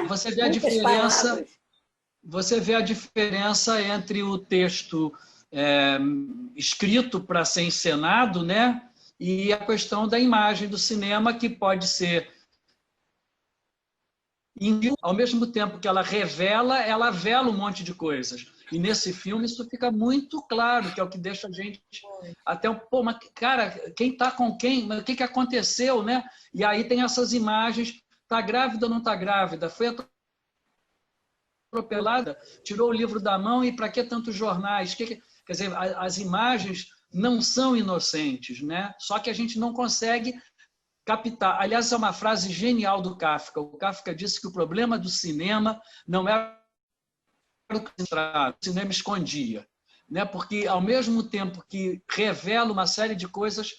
Você vê a diferença. Você vê a diferença entre o texto escrito para ser encenado, né? E a questão da imagem do cinema, que pode ser, ao mesmo tempo que ela vela um monte de coisas. E nesse filme isso fica muito claro, que é o que deixa a gente até pô, mas cara, quem está com quem? Mas o que aconteceu, né? E aí tem essas imagens, está grávida ou não está grávida? Foi atropelada? Tirou o livro da mão e para que tantos jornais? Quer dizer, as imagens não são inocentes, né? Só que a gente não consegue captar. Aliás, é uma frase genial do Kafka. O Kafka disse que o problema do cinema não era o que o cinema escondia, né? Porque, ao mesmo tempo que revela uma série de coisas,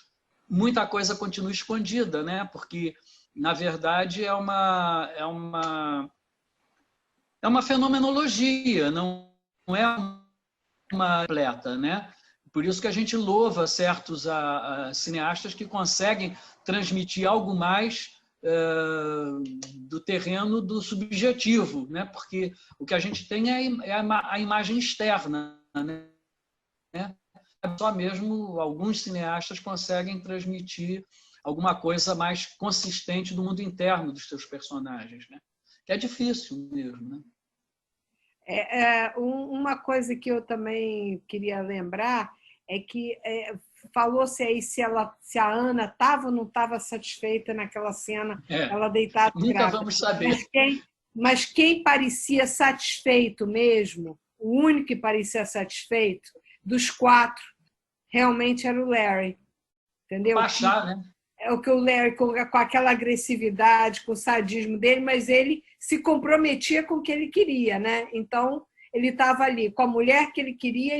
muita coisa continua escondida, né? Porque, na verdade, é uma fenomenologia, não é uma completa, né? Por isso que a gente louva certos cineastas que conseguem transmitir algo mais do terreno do subjetivo, né? Porque o que a gente tem é a imagem externa, né? Só mesmo alguns cineastas conseguem transmitir alguma coisa mais consistente do mundo interno dos seus personagens, né? Que é difícil mesmo, né? Uma coisa que eu também queria lembrar é que falou-se aí se a Ana estava ou não estava satisfeita naquela cena, ela deitada nunca grávida. Vamos saber. Mas quem parecia satisfeito mesmo, o único que parecia satisfeito, dos 4, realmente era o Larry. Entendeu? Baixar, né? É o que o Larry, com aquela agressividade, com o sadismo dele, mas ele se comprometia com o que ele queria, né? Então, ele estava ali com a mulher que ele queria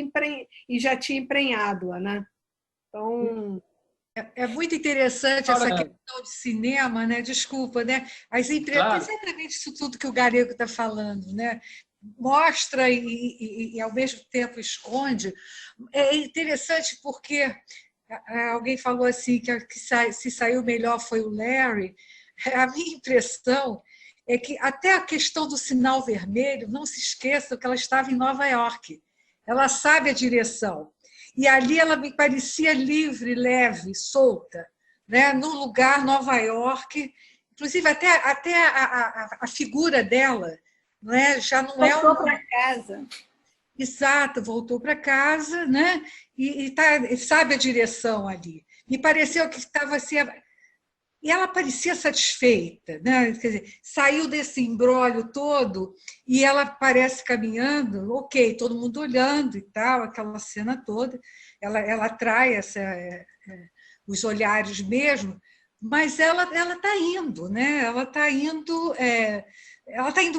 e já tinha emprenhado-a, né? Então... É muito interessante essa questão de cinema, né? Desculpa, né? Exatamente isso tudo que o Galego está falando, né? Mostra e, ao mesmo tempo, esconde. É interessante porque alguém falou assim que se saiu melhor foi o Larry. A minha impressão é que até a questão do sinal vermelho, não se esqueçam que ela estava em Nova York. Ela sabe a direção. E ali ela me parecia livre, leve, solta, né? No lugar Nova York. Inclusive, até a figura dela, não é? Já não é voltou para casa. Exato, voltou para casa, né? E sabe a direção ali. Me pareceu que estava assim... E ela parecia satisfeita, né? Quer dizer, saiu desse imbróglio todo e ela parece caminhando, ok, todo mundo olhando e tal, aquela cena toda, ela atrai os olhares mesmo, mas ela está indo, né? Ela está indo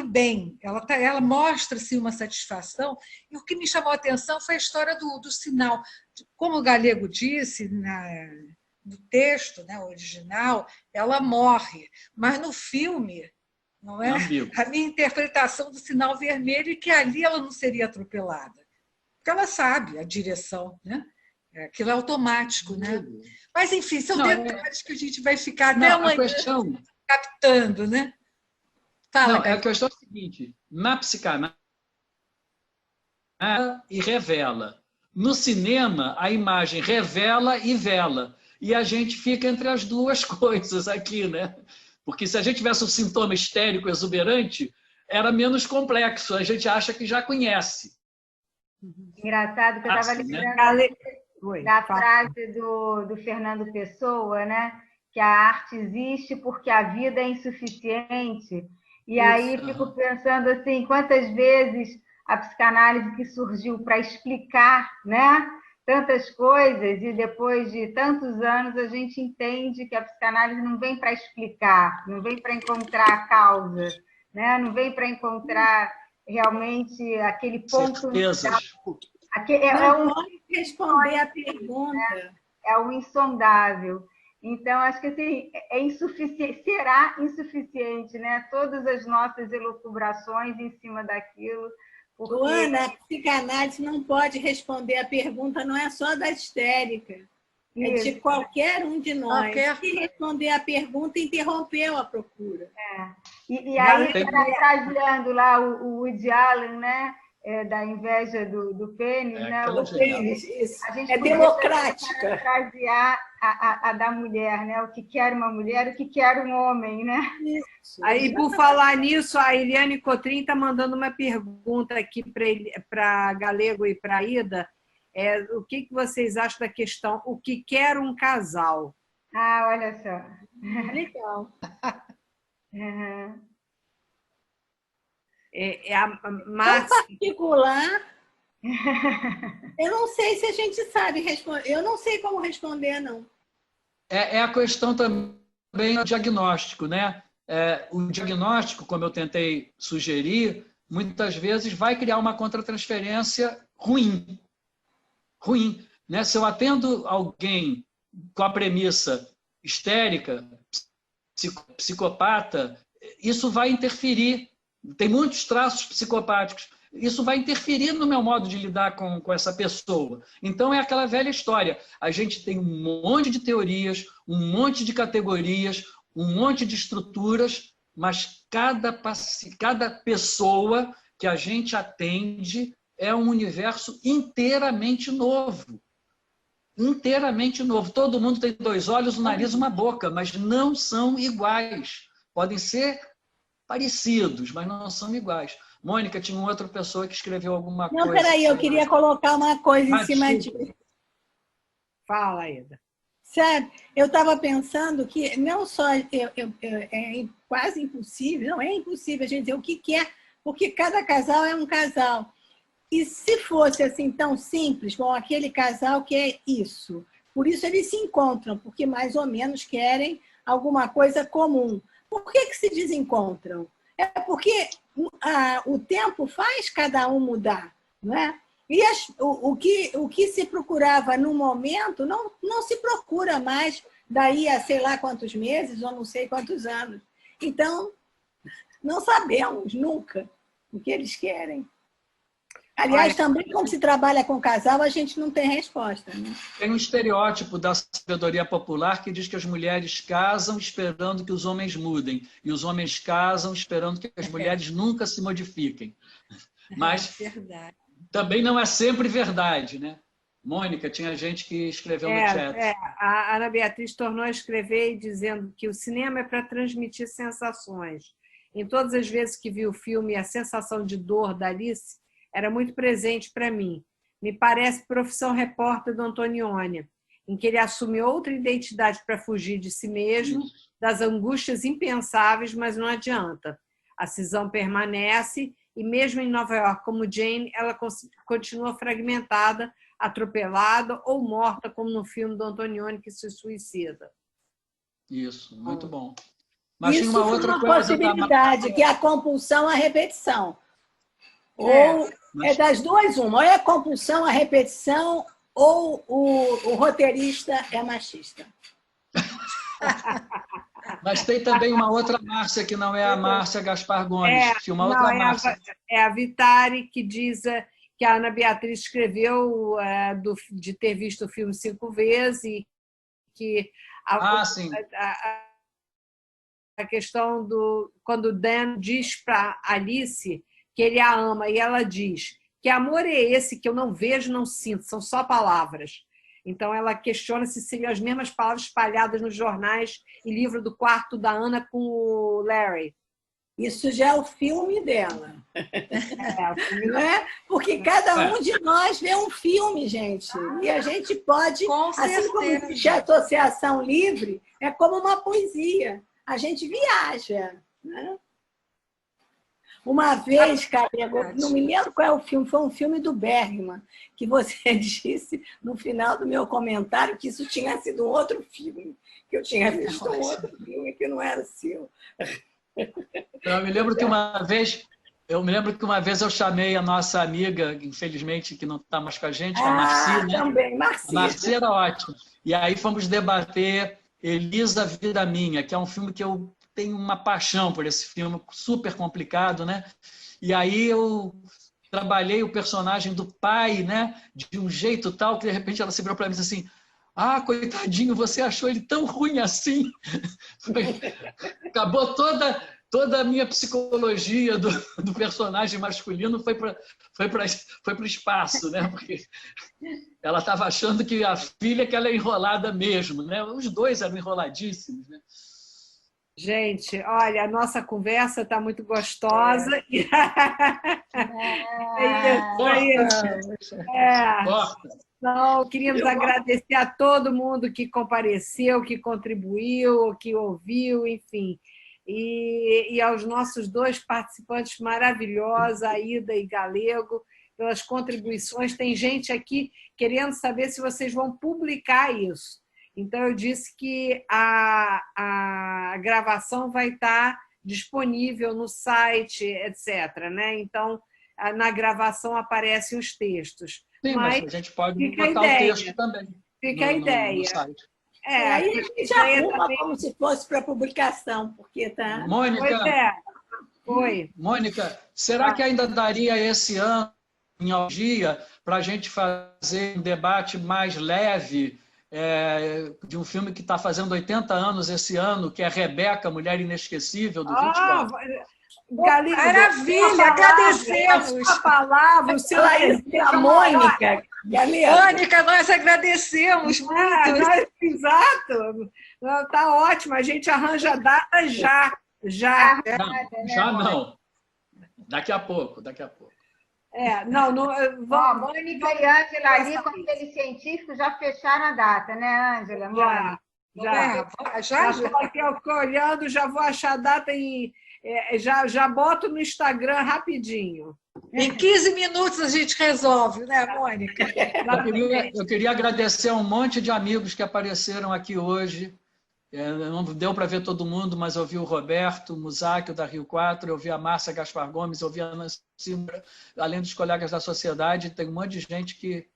bem, ela mostra-se uma satisfação. E o que me chamou a atenção foi a história do sinal. Como o Galego disse, no texto, né, original, ela morre, mas no filme, não é? A minha interpretação do sinal vermelho é que ali ela não seria atropelada, porque ela sabe a direção, né? Aquilo é automático, né? Mas enfim, são detalhes que a gente vai ficar até amanhã captando, né? Fala, a questão é a seguinte: na psicanálise e revela. No cinema, a imagem revela e vela. E a gente fica entre as duas coisas aqui, né? Porque se a gente tivesse um sintoma histérico exuberante, era menos complexo. A gente acha que já conhece. Engraçado que eu estava lembrando da frase do Fernando Pessoa, né? Que a arte existe porque a vida é insuficiente. E aí fico pensando assim, quantas vezes a psicanálise que surgiu para explicar, né? Tantas coisas, e depois de tantos anos a gente entende que a psicanálise não vem para explicar, não vem para encontrar a causa, né? Não veio para encontrar realmente aquele ponto... Certezas. Não pode responder a pergunta. Né? É o insondável. Então, acho que assim, será insuficiente, né? Todas as nossas elucubrações em cima daquilo. Porque... Luana, a psicanálise não pode responder a pergunta, não é só da histérica. É de qualquer um de nós. Se responder a pergunta, interrompeu a procura. E aí, trazendo lá o Woody Allen, né? Da inveja do pênis, né? O pênis, isso. A gente democrática. Trazer a da mulher, né? O que quer uma mulher, o que quer um homem, né? Isso. Aí, por falar nisso, a Eliane Cotrim está mandando uma pergunta aqui para Galego e para Ida. O que vocês acham da questão o que quer um casal? Ah, olha só. Legal. Uhum. A Márcia... particular, eu não sei se a gente sabe responder. Eu não sei como responder, não. É a questão também do diagnóstico, né? O diagnóstico, como eu tentei sugerir, muitas vezes vai criar uma contratransferência ruim. Ruim, né? Se eu atendo alguém com a premissa histérica, psicopata, isso vai interferir. Tem muitos traços psicopáticos. Isso vai interferir no meu modo de lidar com essa pessoa. Então, é aquela velha história. A gente tem um monte de teorias, um monte de categorias, um monte de estruturas, mas cada pessoa que a gente atende é um universo inteiramente novo. Inteiramente novo. Todo mundo tem 2 olhos, um nariz e uma boca, mas não são iguais. Podem ser parecidos, mas não são iguais. Mônica, tinha uma outra pessoa que escreveu alguma coisa. Não, peraí, eu queria colocar uma coisa em cima disso. Fala, Ida. Sabe, eu estava pensando que não só é quase impossível, não é impossível a gente dizer o que quer, porque cada casal é um casal. E se fosse assim tão simples, com aquele casal que é isso. Por isso eles se encontram, porque mais ou menos querem alguma coisa comum. Por que se desencontram? É porque o tempo faz cada um mudar, não é? E o que se procurava no momento não se procura mais daí a sei lá quantos meses ou não sei quantos anos. Então, não sabemos nunca o que eles querem. Aliás, também quando se trabalha com casal, a gente não tem resposta. Né? Tem um estereótipo da sabedoria popular que diz que as mulheres casam esperando que os homens mudem e os homens casam esperando que as mulheres nunca se modifiquem. Mas também não é sempre verdade, né? Mônica, tinha gente que escreveu no chat. A Ana Beatriz tornou a escrever dizendo que o cinema é para transmitir sensações. Em todas as vezes que vi o filme, a sensação de dor da Alice era muito presente para mim. Me parece Profissão Repórter do Antonioni, em que ele assume outra identidade para fugir de si mesmo, das angústias impensáveis, mas não adianta. A cisão permanece e mesmo em Nova York, como Jane, ela continua fragmentada, atropelada ou morta, como no filme do Antonioni, que se suicida. Isso, muito bom. Mas isso tinha uma outra possibilidade, que é a compulsão à repetição. Ou é das duas uma, ou é a compulsão à repetição, ou o roteirista é machista. Mas tem também uma outra Márcia, que não é a Márcia Gaspar Gomes. Tinha uma outra Márcia. É a Vitari, que diz que a Ana Beatriz escreveu de ter visto o filme 5 vezes e que a questão quando o Dan diz para Alice que ele a ama, e ela diz que amor é esse que eu não vejo, não sinto, são só palavras. Então, ela questiona se seriam as mesmas palavras espalhadas nos jornais e livro do quarto da Ana com o Larry. Isso já é o filme dela. Não é? Porque cada um de nós vê um filme, gente. E a gente pode, assim como existe a associação livre, é como uma poesia. A gente viaja, né? Uma vez, cara, não me lembro qual é o filme, foi um filme do Bergman, que você disse no final do meu comentário que isso tinha sido um outro filme, que eu tinha visto um outro filme que não era seu. Eu me lembro que uma vez eu chamei a nossa amiga, infelizmente, que não está mais com a gente, a Marci, né? Também, Marci. A Marci era ótima. E aí fomos debater Elisa, Vida Minha, que é um filme que eu tenho uma paixão por esse filme, super complicado, né? E aí eu trabalhei o personagem do pai, né? De um jeito tal que, de repente, ela se virou para mim e disse assim: ah, coitadinho, você achou ele tão ruim assim? Acabou toda a minha psicologia do personagem masculino foi para o espaço, né? Porque ela estava achando que a filha que ela é enrolada mesmo, né? Os dois eram enroladíssimos, né? Gente, olha, a nossa conversa está muito gostosa. Então, queríamos agradecer a todo mundo que compareceu, que contribuiu, que ouviu, enfim. E aos nossos 2 participantes maravilhosos, Aida e Galego, pelas contribuições. Tem gente aqui querendo saber se vocês vão publicar isso. Então, eu disse que a gravação vai estar disponível no site, etc. Né? Então, na gravação aparecem os textos. Sim, mas a gente pode botar o texto também. Fica a ideia. No site. Aí a gente arruma também como se fosse para publicação, porque tá... Mônica, pois é. Oi. Mônica, será que ainda daria esse ano, em algum dia, para a gente fazer um debate mais leve de um filme que está fazendo 80 anos esse ano, que é Rebeca, Mulher Inesquecível, do 24? Galego, maravilha, agradecemos. A palavra, o seu a Mônica. Mônica, nós agradecemos muito. Exato. Está ótimo, a gente arranja a data já. Já não. Daqui a pouco. Mônica e Ângela ali, com aqueles científicos, já fecharam a data, né, Ângela? Já estou aqui olhando, já vou achar a data e já boto no Instagram rapidinho. Em 15 minutos a gente resolve, né, Mônica? Eu queria agradecer a um monte de amigos que apareceram aqui hoje. Não deu para ver todo mundo, mas eu vi o Roberto Musacchio, da Rio 4, eu vi a Márcia Gaspar Gomes, eu vi a Nancy Simra, além dos colegas da sociedade, tem um monte de gente que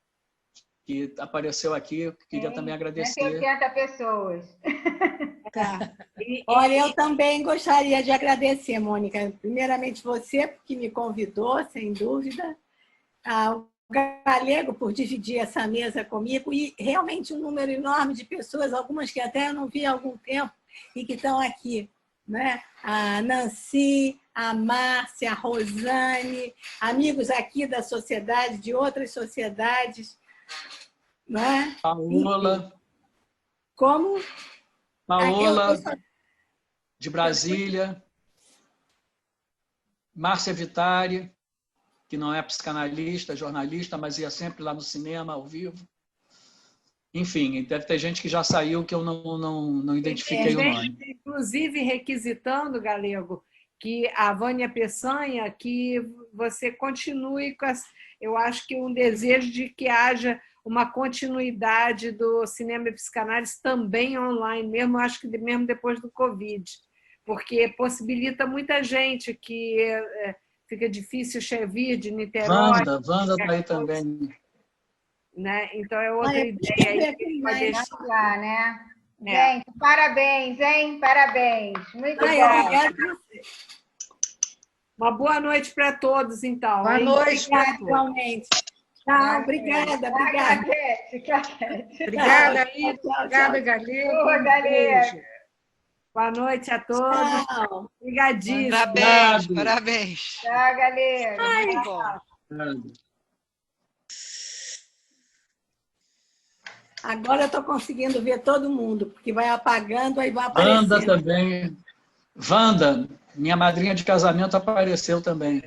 apareceu aqui, eu queria também agradecer. 80 pessoas. Tá. Olha, eu também gostaria de agradecer, Mônica. Primeiramente você, porque me convidou, sem dúvida. Ao Galego, por dividir essa mesa comigo. E realmente um número enorme de pessoas, algumas que até eu não vi há algum tempo, e que estão aqui. Né? A Nancy, a Márcia, a Rosane, amigos aqui da sociedade, de outras sociedades. Né? Paola. Como? Paola, de Brasília. Márcia Vitari, que não é psicanalista, é jornalista, mas ia sempre lá no cinema, ao vivo. Enfim, deve ter gente que já saiu que eu não identifiquei o nome. Inclusive, requisitando, Galego, que a Vânia Peçanha, que você continue com eu acho que um desejo de que haja uma continuidade do cinema e psicanálise também online, mesmo, acho que mesmo depois do Covid, porque possibilita muita gente que fica difícil vir de Niterói. Wanda está aí também. Né? Então é outra ideia aí que pode deixar lá, né? Gente, parabéns, hein? Parabéns. Muito bom. Uma boa noite para todos, então. Boa noite, igualmente. Tchau, obrigada. Claquete. Obrigada, Ida. Obrigada, Galego. Boa, Galego. Boa noite a todos. Tchau. Obrigadíssimo. Parabéns. Tchau, Galego. Muito bom. Agora eu estou conseguindo ver todo mundo, porque vai apagando, aí vai aparecendo. Wanda também. Wanda, minha madrinha de casamento, apareceu também.